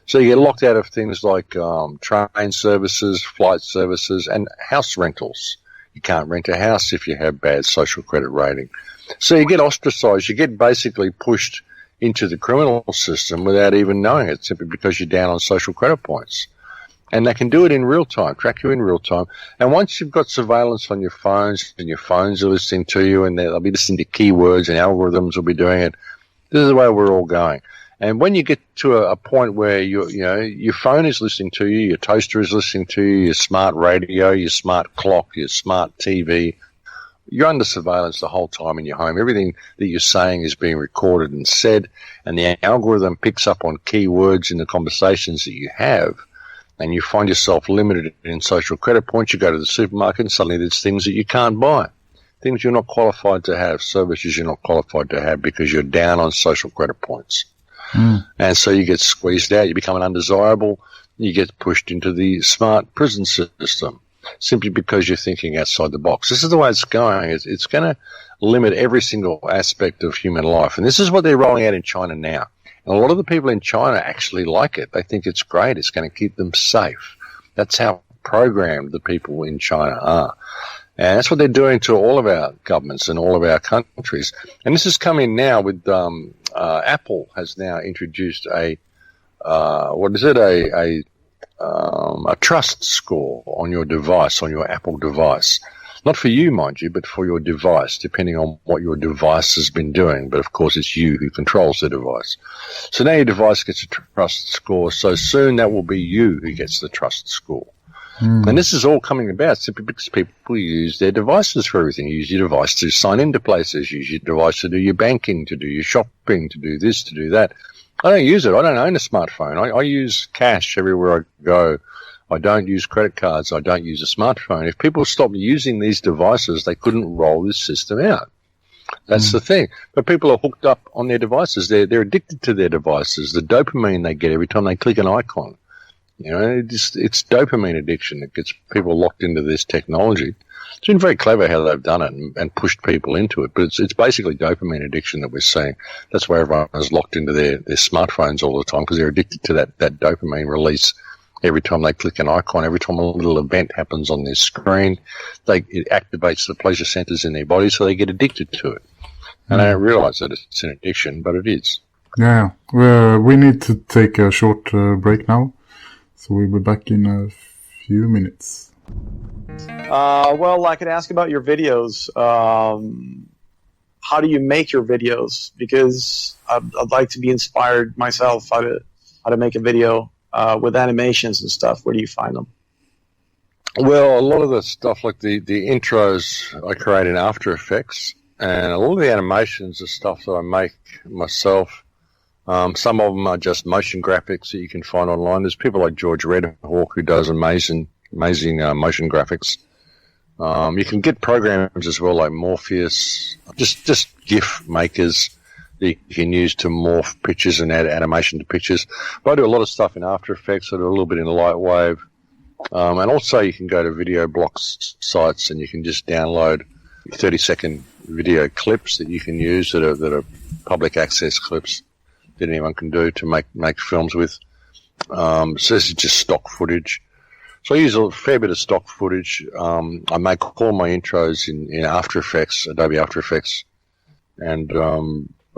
So you get locked out of things like train services, flight services, and house rentals. You can't rent a house if you have bad social credit rating. So you get ostracized. You get basically pushed into the criminal system without even knowing it, simply because you're down on social credit points. And they can do it in real time, track you in real time. And once you've got surveillance on your phones, and your phones are listening to you, and they'll be listening to keywords, and algorithms will be doing it, this is the way we're all going. And when you get to a point where your phone is listening to you, your toaster is listening to you, your smart radio, your smart clock, your smart TV, you're under surveillance the whole time in your home. Everything that you're saying is being recorded and said, and the algorithm picks up on keywords in the conversations that you have, and you find yourself limited in social credit points. You go to the supermarket and suddenly there's things that you can't buy, things you're not qualified to have, services you're not qualified to have because you're down on social credit points. And so you get squeezed out, you become an undesirable, you get pushed into the smart prison system simply because you're thinking outside the box. This is the way it's going. It's going to limit every single aspect of human life. And this is what they're rolling out in China now. And a lot of the people in China actually like it. They think it's great. It's going to keep them safe. That's how programmed the people in China are. And that's what they're doing to all of our governments and all of our countries. And this is coming now with Apple has now introduced a trust score on your device, on your Apple device. Not for you, mind you, but for your device, depending on what your device has been doing. But, of course, it's you who controls the device. So now your device gets a trust score. So soon that will be you who gets the trust score. And this is all coming about simply because people use their devices for everything. You use your device to sign into places. Use your device to do your banking, to do your shopping, to do this, to do that. I don't use it. I don't own a smartphone. I use cash everywhere I go. I don't use credit cards. I don't use a smartphone. If people stopped using these devices, they couldn't roll this system out. That's the thing. But people are hooked up on their devices. They're addicted to their devices. The dopamine they get every time they click an icon. It's dopamine addiction that gets people locked into this technology. It's been very clever how they've done it and pushed people into it, but it's basically dopamine addiction that we're seeing. That's why everyone is locked into their smartphones all the time, because they're addicted to that dopamine release every time they click an icon, every time a little event happens on their screen. It activates the pleasure centers in their body, so they get addicted to it. And I don't realize that it's an addiction, but it is. Yeah, we need to take a short break now. So we'll be back in a few minutes. Well, I could ask about your videos. How do you make your videos? Because I'd like to be inspired myself how to make a video with animations and stuff. Where do you find them? Well, a lot of the stuff like the intros I create in After Effects, and a lot of the animations are stuff that I make myself. Some of them are just motion graphics that you can find online. There's people like George Redhawk who does amazing motion graphics. You can get programs as well like Morpheus, just GIF makers that you can use to morph pictures and add animation to pictures. But I do a lot of stuff in After Effects. I do a little bit in Lightwave. And also you can go to Video Blocks sites and you can just download 30-second video clips that you can use that are public access clips that anyone can do to make films with. So this is just stock footage. So I use a fair bit of stock footage. I make all my intros in After Effects, Adobe After Effects. And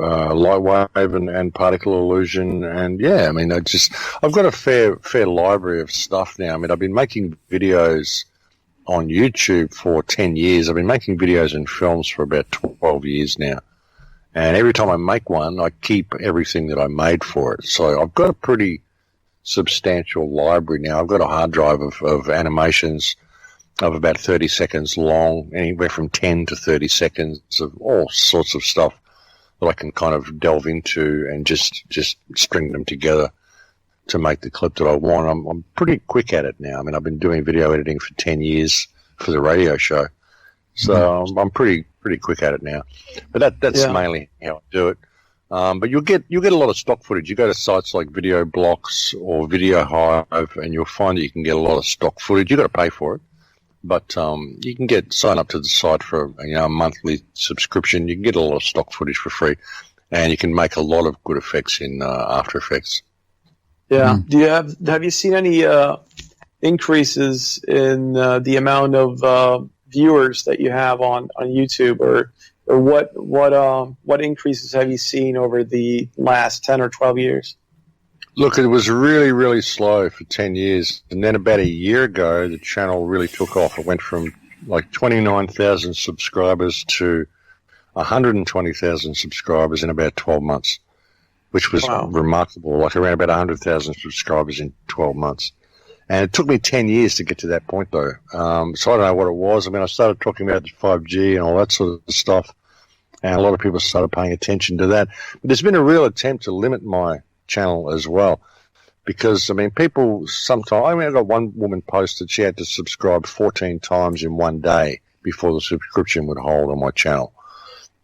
light wave and particle illusion. And yeah, I mean, I've got a fair library of stuff now. I mean, I've been making videos on YouTube for 10 years. I've been making videos and films for about 12 years now. And every time I make one, I keep everything that I made for it. So I've got a pretty substantial library now. I've got a hard drive of animations of about 30 seconds long, anywhere from 10 to 30 seconds of all sorts of stuff that I can kind of delve into and just string them together to make the clip that I want. I'm pretty quick at it now. I mean, I've been doing video editing for 10 years for the radio show. So I'm pretty quick at it now. But that's mainly how I do it. But you'll get a lot of stock footage. You go to sites like Video Blocks or Video Hive, and you'll find that you can get a lot of stock footage. You've got to pay for it, but you can sign up to the site for a monthly subscription. You can get a lot of stock footage for free, and you can make a lot of good effects in After Effects. Yeah. Have you seen any increases in the amount of viewers that you have on YouTube, or what increases have you seen over the last 10 or 12 years? Look, it was really, really slow for 10 years. And then about a year ago, the channel really took off. It went from like 29,000 subscribers to 120,000 subscribers in about 12 months, which was remarkable, like around about 100,000 subscribers in 12 months. And it took me 10 years to get to that point, though. So I don't know what it was. I mean, I started talking about the 5G and all that sort of stuff, and a lot of people started paying attention to that. But there's been a real attempt to limit my channel as well, because, I mean, people sometimes... I mean, I got one woman posted she had to subscribe 14 times in one day before the subscription would hold on my channel.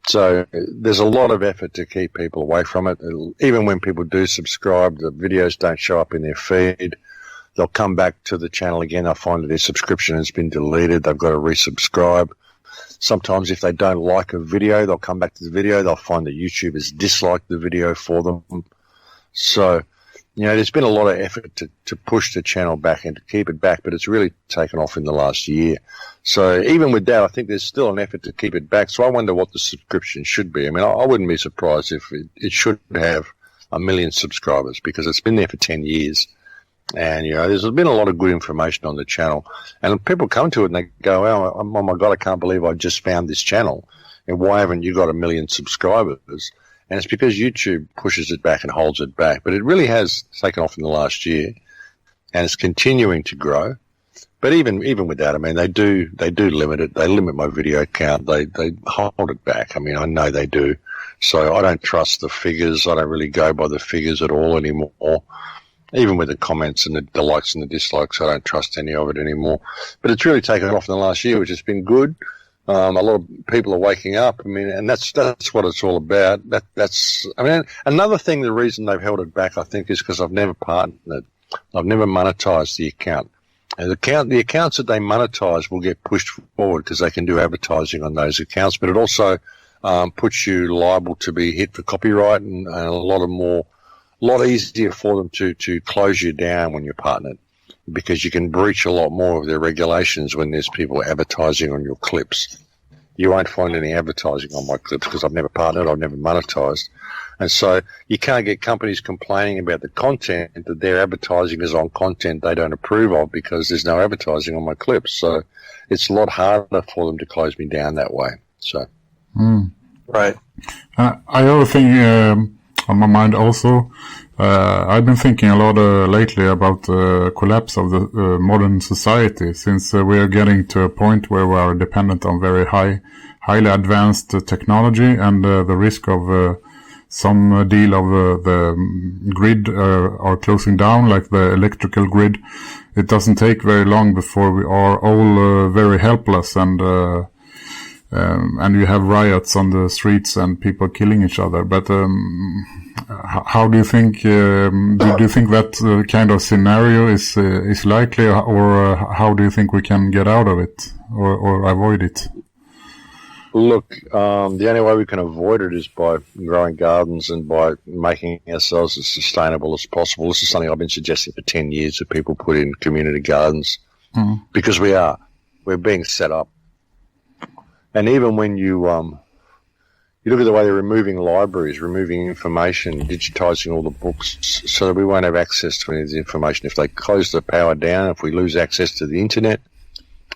So there's a lot of effort to keep people away from it. Even when people do subscribe, the videos don't show up in their feed. They'll come back to the channel again. They'll find that their subscription has been deleted. They've got to resubscribe. Sometimes if they don't like a video, they'll come back to the video. They'll find that YouTube has disliked the video for them. So, there's been a lot of effort to push the channel back and to keep it back, but it's really taken off in the last year. So even with that, I think there's still an effort to keep it back. So I wonder what the subscription should be. I mean, I wouldn't be surprised if it should have 1 million subscribers, because it's been there for 10 years. And, there's been a lot of good information on the channel. And people come to it and they go, oh my God, I can't believe I just found this channel. And why haven't you got 1 million subscribers? And it's because YouTube pushes it back and holds it back. But it really has taken off in the last year, and it's continuing to grow. But even with that, I mean, they do limit it. They limit my video count. They hold it back. I mean, I know they do. So I don't trust the figures. I don't really go by the figures at all anymore. Even with the comments and the likes and the dislikes, I don't trust any of it anymore. But it's really taken off in the last year, which has been good. A lot of people are waking up. I mean, and that's what it's all about. I mean, another thing, the reason they've held it back, I think, is because I've never partnered. I've never monetized the account. And the accounts that they monetize will get pushed forward because they can do advertising on those accounts. But it also puts you liable to be hit for copyright and a lot easier for them to close you down when you're partnered, because you can breach a lot more of their regulations when there's people advertising on your clips. You won't find any advertising on my clips because I've never partnered, I've never monetized. And so you can't get companies complaining about the content that their advertising is on content they don't approve of because there's no advertising on my clips. So it's a lot harder for them to close me down that way. So, Right. I have a thing on my mind also. I've been thinking a lot lately about the collapse of the modern society, since we are getting to a point where we are dependent on very highly advanced technology, and the risk of some deal of the grid are closing down, like the electrical grid. It doesn't take very long before we are all very helpless, and you have riots on the streets and people killing each other. But how do you think? Do you think that kind of scenario is likely, or how do you think we can get out of it or avoid it? Look, the only way we can avoid it is by growing gardens and by making ourselves as sustainable as possible. This is something I've been suggesting for 10 years, that people put in community gardens, because we're being set up. And even when you You look at the way they're removing libraries, removing information, digitizing all the books so that we won't have access to any of the information. If they close the power down, if we lose access to the internet,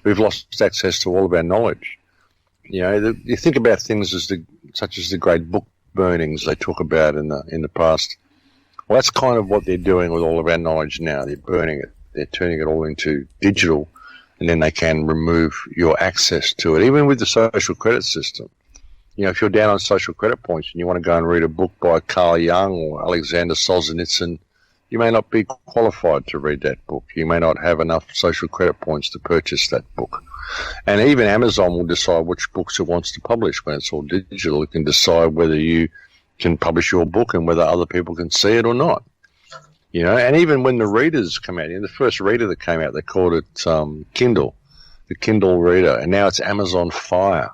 we've lost access to all of our knowledge. You know, you think about things such as the great book burnings they talk about in the past. Well, that's kind of what they're doing with all of our knowledge now. They're burning it. They're turning it all into digital, and then they can remove your access to it, even with the social credit system. You know, if you're down on social credit points and you want to go and read a book by Carl Jung or Alexander Solzhenitsyn, you may not be qualified to read that book. You may not have enough social credit points to purchase that book. And even Amazon will decide which books it wants to publish when it's all digital. It can decide whether you can publish your book and whether other people can see it or not. You know, and even when the readers come out, the first reader that came out, they called it Kindle, the Kindle reader, and now it's Amazon Fire.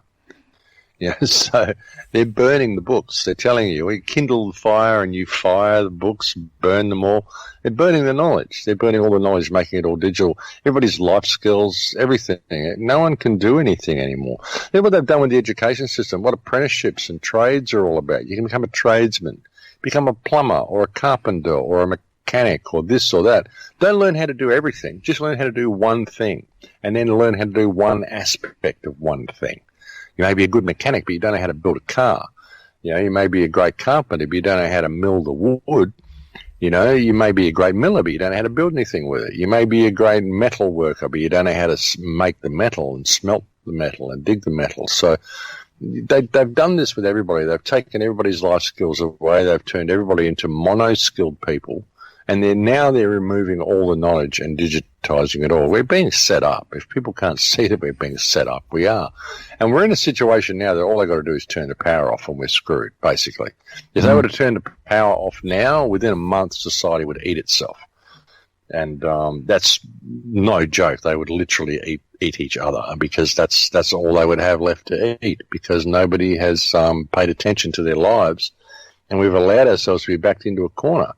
You know, so they're burning the books. They're telling you, we kindle the fire and you fire the books, burn them all. They're burning the knowledge. They're burning all the knowledge, making it all digital. Everybody's life skills, everything. No one can do anything anymore. Look what they've done with the education system, what apprenticeships and trades are all about. You can become a tradesman, become a plumber or a carpenter or a mechanic or this or that. Don't learn how to do everything. Just learn how to do one thing and then learn how to do one aspect of one thing. You may be a good mechanic, but you don't know how to build a car. You know, you may be a great carpenter, but you don't know how to mill the wood. You know, you may be a great miller, but you don't know how to build anything with it. You may be a great metal worker, but you don't know how to make the metal and smelt the metal and dig the metal. So they've done this with everybody. They've taken everybody's life skills away. They've turned everybody into mono-skilled people. And they're removing all the knowledge and digitizing it all. We're being set up. If people can't see that we're being set up, we are. And we're in a situation now that all they've got to do is turn the power off and we're screwed, basically. If they were to turn the power off now, within a month, society would eat itself. And that's no joke. They would literally eat each other because that's all they would have left to eat because nobody has paid attention to their lives. And we've allowed ourselves to be backed into a corner.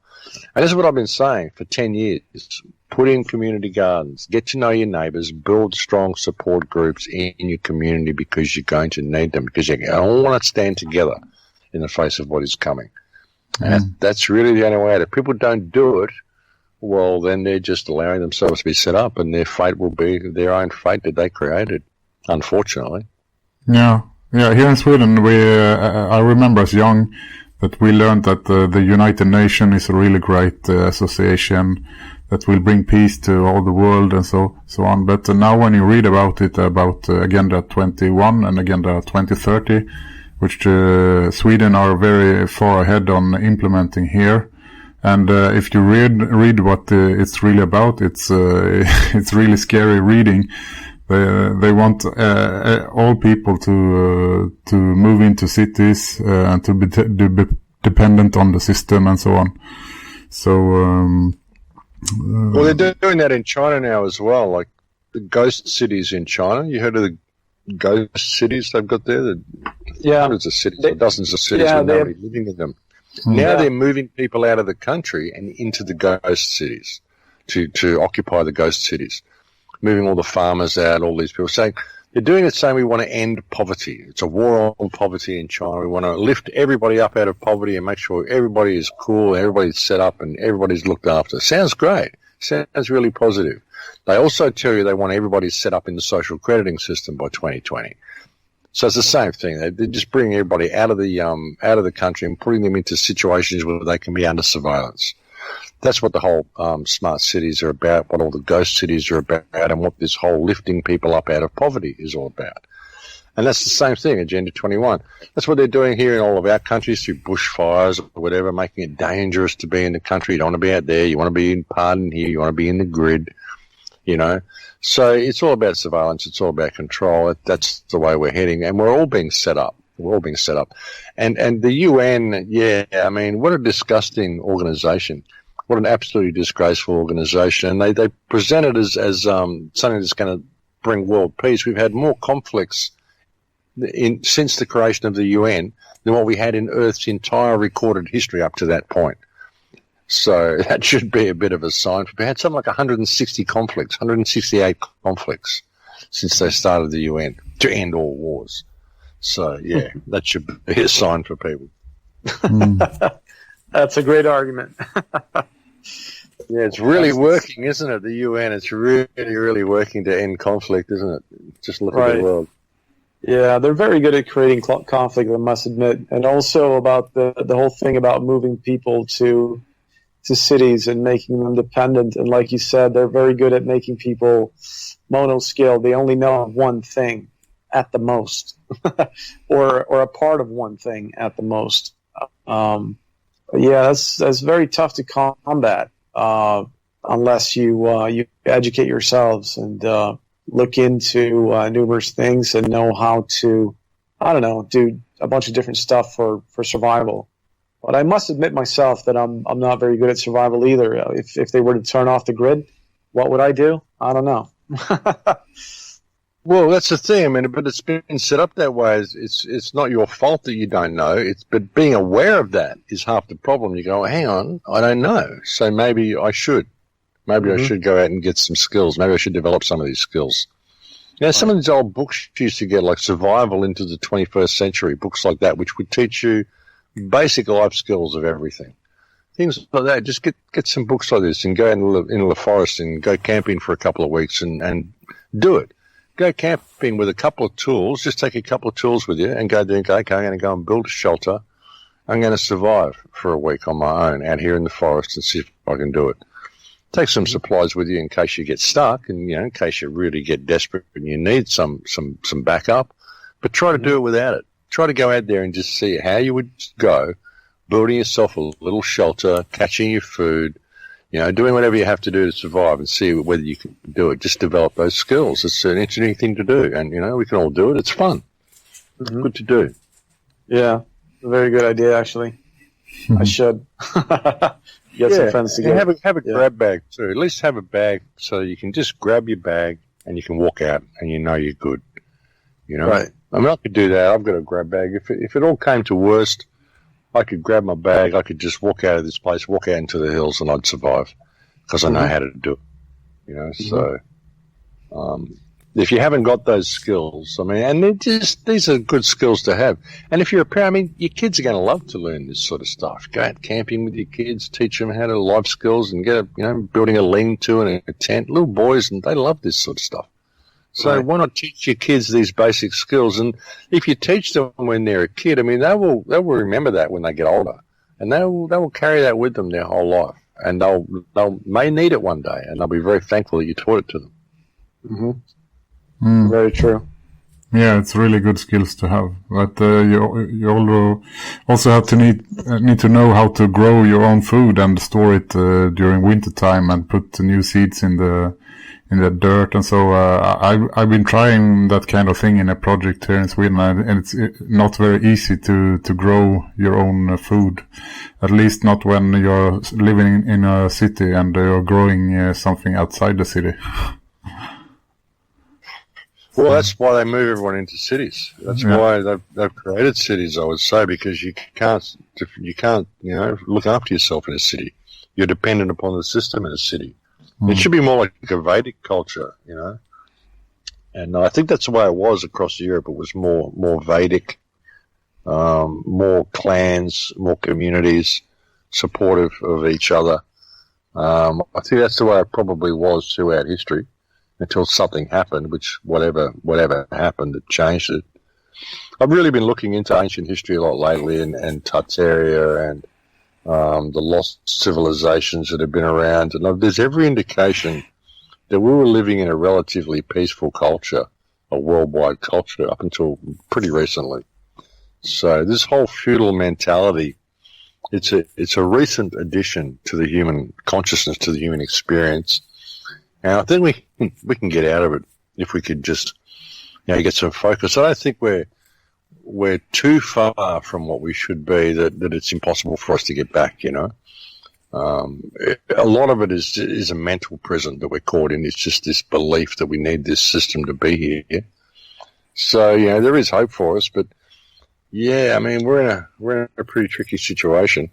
And this is what I've been saying for 10 years. Put in community gardens, get to know your neighbours, build strong support groups in your community because you're going to need them, because you all want to stand together in the face of what is coming. And that's really the only way out. If people don't do it, well, then they're just allowing themselves to be set up and their fate will be their own fate that they created, unfortunately. Yeah. Here in Sweden, I remember as young that we learned that the United Nations is a really great association that will bring peace to all the world and so on. But now when you read about it, about Agenda 21 and Agenda 2030, which Sweden are very far ahead on implementing here. And if you read what it's really about, it's really scary reading. They want all people to move into cities and to be dependent on the system and so on. So well, they're doing that in China now as well, like the ghost cities in China. You heard of the ghost cities they've got there? Hundreds of cities, or dozens of cities with nobody living in them. Now they're moving people out of the country and into the ghost cities to occupy the ghost cities. Moving all the farmers out, all these people saying, they're doing it saying we want to end poverty. It's a war on poverty in China. We want to lift everybody up out of poverty and make sure everybody is cool, everybody's set up and everybody's looked after. Sounds great. Sounds really positive. They also tell you they want everybody set up in the social crediting system by 2020. So it's the same thing. They're just bringing everybody out of the country and putting them into situations where they can be under surveillance. That's what the whole smart cities are about, what all the ghost cities are about, and what this whole lifting people up out of poverty is all about. And that's the same thing, Agenda 21. That's what they're doing here in all of our countries through bushfires or whatever, making it dangerous to be in the country. You don't want to be out there. You want to be in pardon here. You want to be in the grid, you know. So it's all about surveillance. It's all about control. That's the way we're heading. And we're all being set up. We're all being set up. And the UN, I mean, what a disgusting organization. What an absolutely disgraceful organization. They present it as something that's going to bring world peace. We've had more conflicts since the creation of the UN than what we had in Earth's entire recorded history up to that point. So that should be a bit of a sign. We had something like 168 conflicts since they started the UN to end all wars. So, yeah, that should be a sign for people. That's a great argument. Yeah, it's really working, isn't it? The UN, it's really, really working to end conflict, isn't it? Just look at the world. Yeah, they're very good at creating conflict, I must admit, and also about the whole thing about moving people to cities and making them dependent. And like you said, they're very good at making people mono-skilled. They only know one thing at the most, or a part of one thing at the most. Yeah, that's very tough to combat unless you educate yourselves and look into numerous things and know how to, I don't know, do a bunch of different stuff for survival. But I must admit myself that I'm not very good at survival either. If they were to turn off the grid, what would I do? I don't know. Well, that's the thing. I mean, but it's been set up that way. It's not your fault that you don't know. But being aware of that is half the problem. You go, hang on, I don't know. So maybe I should. Maybe I should go out and get some skills. Maybe I should develop some of these skills. You know, some of these old books you used to get, like Survival into the 21st Century, books like that, which would teach you basic life skills of everything. Things like that. Just get some books like this and go into the forest and go camping for a couple of weeks and do it. Go camping with a couple of tools. Just take a couple of tools with you and go there and go, okay, I'm going to go and build a shelter. I'm going to survive for a week on my own out here in the forest and see if I can do it. Take some supplies with you in case you get stuck and, you know, in case you really get desperate and you need some backup. But try to do it without it. Try to go out there and just see how you would go, building yourself a little shelter, catching your food, you know, doing whatever you have to do to survive and see whether you can do it. Just develop those skills. It's an interesting thing to do. And, you know, we can all do it. It's fun. Good to do. Yeah, a very good idea, actually. I should. Get some friends together. Have a grab bag, too. At least have a bag so you can just grab your bag and you can walk out and you know you're good. You know? Right. I mean, I could do that. I've got a grab bag. If it all came to worst, I could grab my bag. I could just walk out of this place, walk out into the hills, and I'd survive because I know how to do it. You know, so if you haven't got those skills, I mean, and these are good skills to have. And if you're a parent, I mean, your kids are going to love to learn this sort of stuff. Go out camping with your kids, teach them how to life skills, and building a lean-to and a tent. Little boys, and they love this sort of stuff. So why not teach your kids these basic skills? And if you teach them when they're a kid, I mean, they will remember that when they get older, and they will carry that with them their whole life, and they'll may need it one day, and they'll be very thankful that you taught it to them. Very true. Yeah, it's really good skills to have, but you also have to need to know how to grow your own food and store it during winter time and put new seeds in the dirt. And so I've been trying that kind of thing in a project here in Sweden, and it's not very easy to grow your own food, at least not when you're living in a city and you're growing something outside the city. Well, that's why they move everyone into cities. That's why they've created cities, I would say, because you can't, look after yourself in a city. You're dependent upon the system in a city. It should be more like a Vedic culture, you know. And I think that's the way it was across Europe. It was more Vedic, more clans, more communities, supportive of each other. I think that's the way it probably was throughout history. Until something happened, which whatever happened, it changed it. I've really been looking into ancient history a lot lately, and Tartaria and the lost civilizations that have been around. And there's every indication that we were living in a relatively peaceful culture, a worldwide culture, up until pretty recently. So this whole feudal mentality, it's a recent addition to the human consciousness, to the human experience. And I think we can get out of it if we could just, get some focus. I don't think we're too far from what we should be that it's impossible for us to get back. You know, a lot of it is a mental prison that we're caught in. It's just this belief that we need this system to be here. So there is hope for us, but I mean we're in a pretty tricky situation.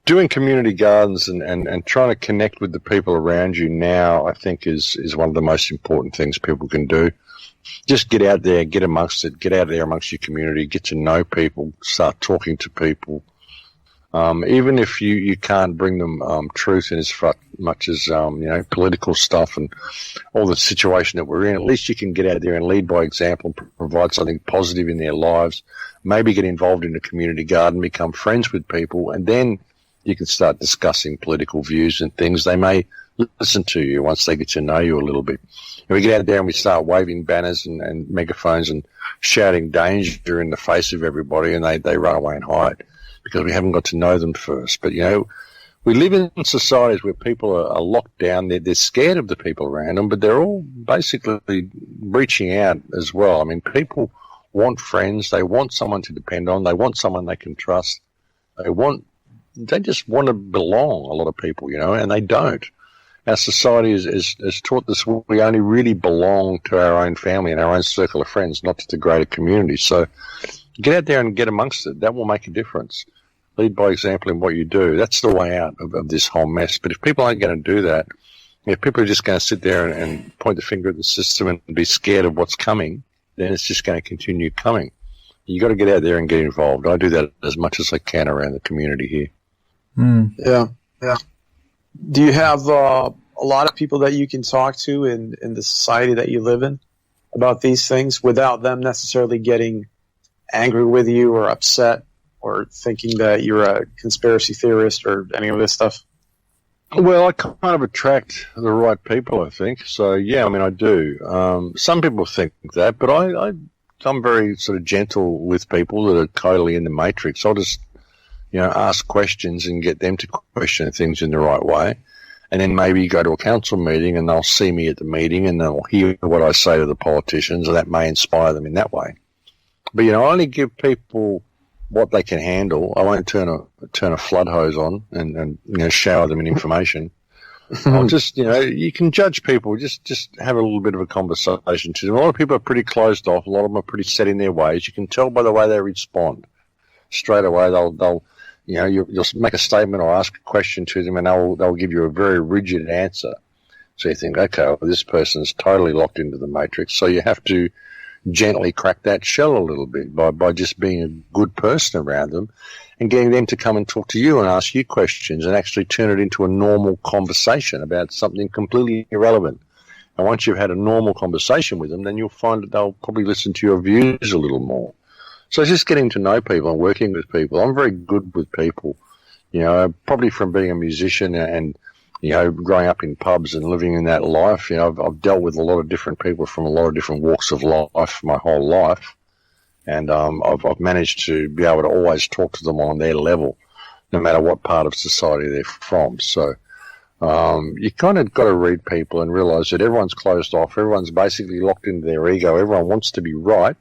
Doing community gardens and trying to connect with the people around you now, I think, is one of the most important things people can do. just get out there, get amongst it, get out there amongst your community, get to know people, start talking to people. Even if you can't bring them truth in as much as political stuff and all the situation that we're in, at least you can get out there and lead by example, provide something positive in their lives, maybe get involved in a community garden, become friends with people, and then you can start discussing political views and things. They may listen to you once they get to know you a little bit. And we get out there and we start waving banners and megaphones and shouting danger in the face of everybody, and they run away and hide because we haven't got to know them first. But, we live in societies where people are locked down. They're scared of the people around them, but they're all basically reaching out as well. I mean, people want friends. They want someone to depend on. They want someone they can trust. They just want to belong, a lot of people, and they don't. Our society has taught us we only really belong to our own family and our own circle of friends, not to the greater community. So get out there and get amongst it. That will make a difference. Lead by example in what you do. That's the way out of this whole mess. But if people aren't going to do that, if people are just going to sit there and point the finger at the system and be scared of what's coming, then it's just going to continue coming. You got to get out there and get involved. I do that as much as I can around the community here. Yeah. Do you have a lot of people that you can talk to in the society that you live in about these things without them necessarily getting angry with you or upset or thinking that you're a conspiracy theorist or any of this stuff? Well, I kind of attract the right people, I think. So, yeah, I mean, I do. Some people think that, but I'm very sort of gentle with people that are totally in the matrix. I'll just, ask questions and get them to question things in the right way. And then maybe go to a council meeting and they'll see me at the meeting and they'll hear what I say to the politicians, and that may inspire them in that way. But, I only give people what they can handle. I won't turn a flood hose on and shower them in information. I'll just, you can judge people. Just have a little bit of a conversation to them. A lot of people are pretty closed off. A lot of them are pretty set in their ways. You can tell by the way they respond. Straight away, they'll you'll make a statement or ask a question to them, and they'll give you a very rigid answer. So you think, okay, well, this person's totally locked into the matrix. So you have to gently crack that shell a little bit by just being a good person around them and getting them to come and talk to you and ask you questions and actually turn it into a normal conversation about something completely irrelevant. And once you've had a normal conversation with them, then you'll find that they'll probably listen to your views a little more. So it's just getting to know people and working with people. I'm very good with people, probably from being a musician and, growing up in pubs and living in that life. I've dealt with a lot of different people from a lot of different walks of life my whole life. And I've managed to be able to always talk to them on their level, no matter what part of society they're from. So you kind of got to read people and realize that everyone's closed off. Everyone's basically locked into their ego. Everyone wants to be right.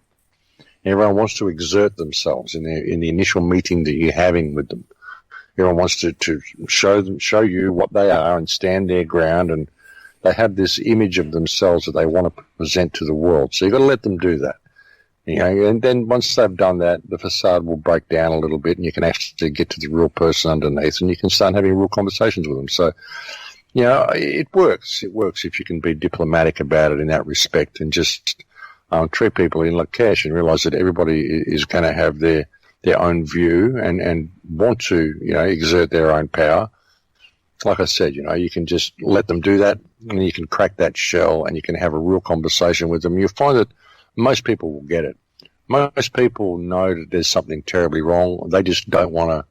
Everyone wants to exert themselves in the initial meeting that you're having with them. Everyone wants to show you what they are and stand their ground, and they have this image of themselves that they want to present to the world. So you've got to let them do that. And then once they've done that, the facade will break down a little bit, and you can actually get to the real person underneath, and you can start having real conversations with them. So, it works. It works if you can be diplomatic about it in that respect and just treat people in like cash and realize that everybody is going to have their own view and want to, exert their own power. Like I said, you can just let them do that, and you can crack that shell and you can have a real conversation with them. You'll find that most people will get it. Most people know that there's something terribly wrong. They just don't want to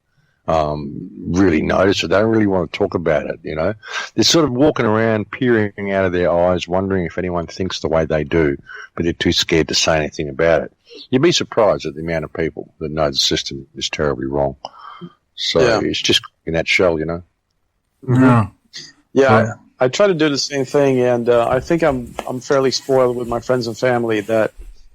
really notice it. They don't really want to talk about it, They're sort of walking around, peering out of their eyes, wondering if anyone thinks the way they do, but they're too scared to say anything about it. You'd be surprised at the amount of people that know the system is terribly wrong. So It's just in that shell, Yeah, I try to do the same thing, and I think I'm fairly spoiled with my friends and family that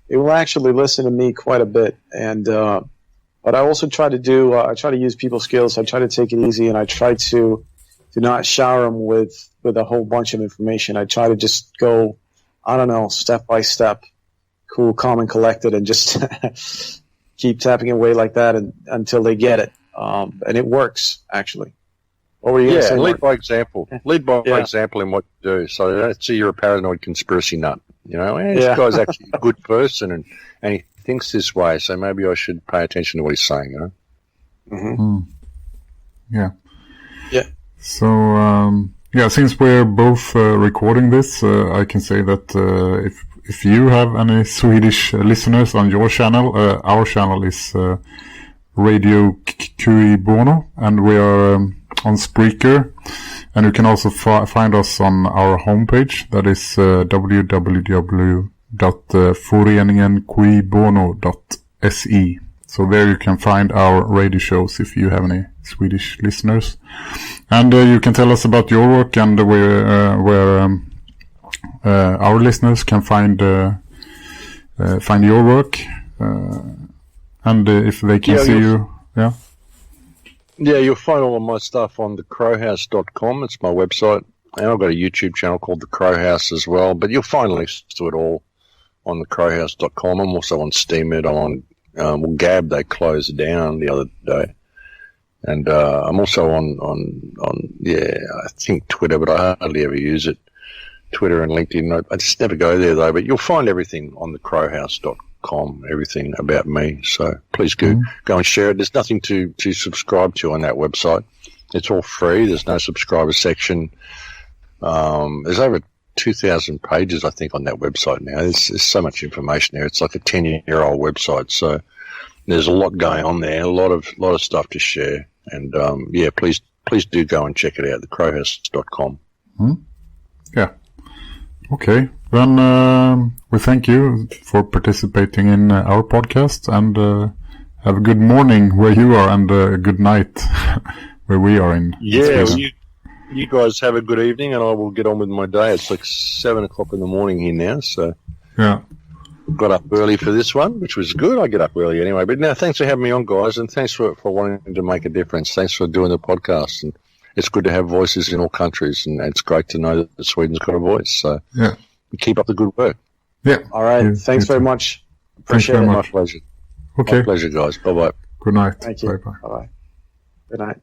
they will actually listen to me quite a bit. And but I also try to I try to use people skills. I try to take it easy, and I try to not shower them with a whole bunch of information. I try to just go, step by step, cool, calm, and collected, and just keep tapping away like that until they get it. And it works, actually. What were you going to say, lead by example. Lead by example in what you do. So let's say you're a paranoid conspiracy nut. You know, this guy's actually a good person, and he thinks this way, so maybe I should pay attention to what he's saying, you know? Mm-hmm. Yeah. Yeah. So, since we're both recording this, I can say that if you have any Swedish listeners on your channel, our channel is Radio Cui Bono, and we are on Spreaker, and you can also find us on our homepage, that is www.foreningencuibono.se. So there you can find our radio shows if you have any Swedish listeners, and you can tell us about your work and where our listeners can find your work, and if they can see you. Yeah, you'll find all of my stuff on thecrowhouse.com. It's my website. And I've got a YouTube channel called The Crow House as well. But you'll find links to it all on thecrowhouse.com. I'm also on Steemit. I'm on Gab. They closed down the other day. And I'm also on I think Twitter, but I hardly ever use it. Twitter and LinkedIn. I just never go there, though. But you'll find everything on thecrowhouse.com. Everything about me, so please go and share it. There's nothing to subscribe to on that website. It's all free. There's no subscriber section. There's over 2,000 pages, I think, on that website now. There's so much information there. It's like a 10-year-old website, so there's a lot going on there. A lot of stuff to share, and please do go and check it out. thecrowhouse.com. Yeah. Okay. Then we thank you for participating in our podcast, and have a good morning where you are, and a good night where we are in. Yeah, you guys have a good evening, and I will get on with my day. It's like 7 o'clock in the morning here now, so yeah, got up early for this one, which was good. I get up early anyway. But now, thanks for having me on, guys, and thanks for wanting to make a difference. Thanks for doing the podcast, and it's good to have voices in all countries, and it's great to know that Sweden's got a voice. So yeah. Keep up the good work. Yeah. All right. Thanks very much. Appreciate it. Much. My pleasure. Okay. My pleasure, guys. Bye-bye. Good night. Thank you. Bye-bye. Bye-bye. Good night.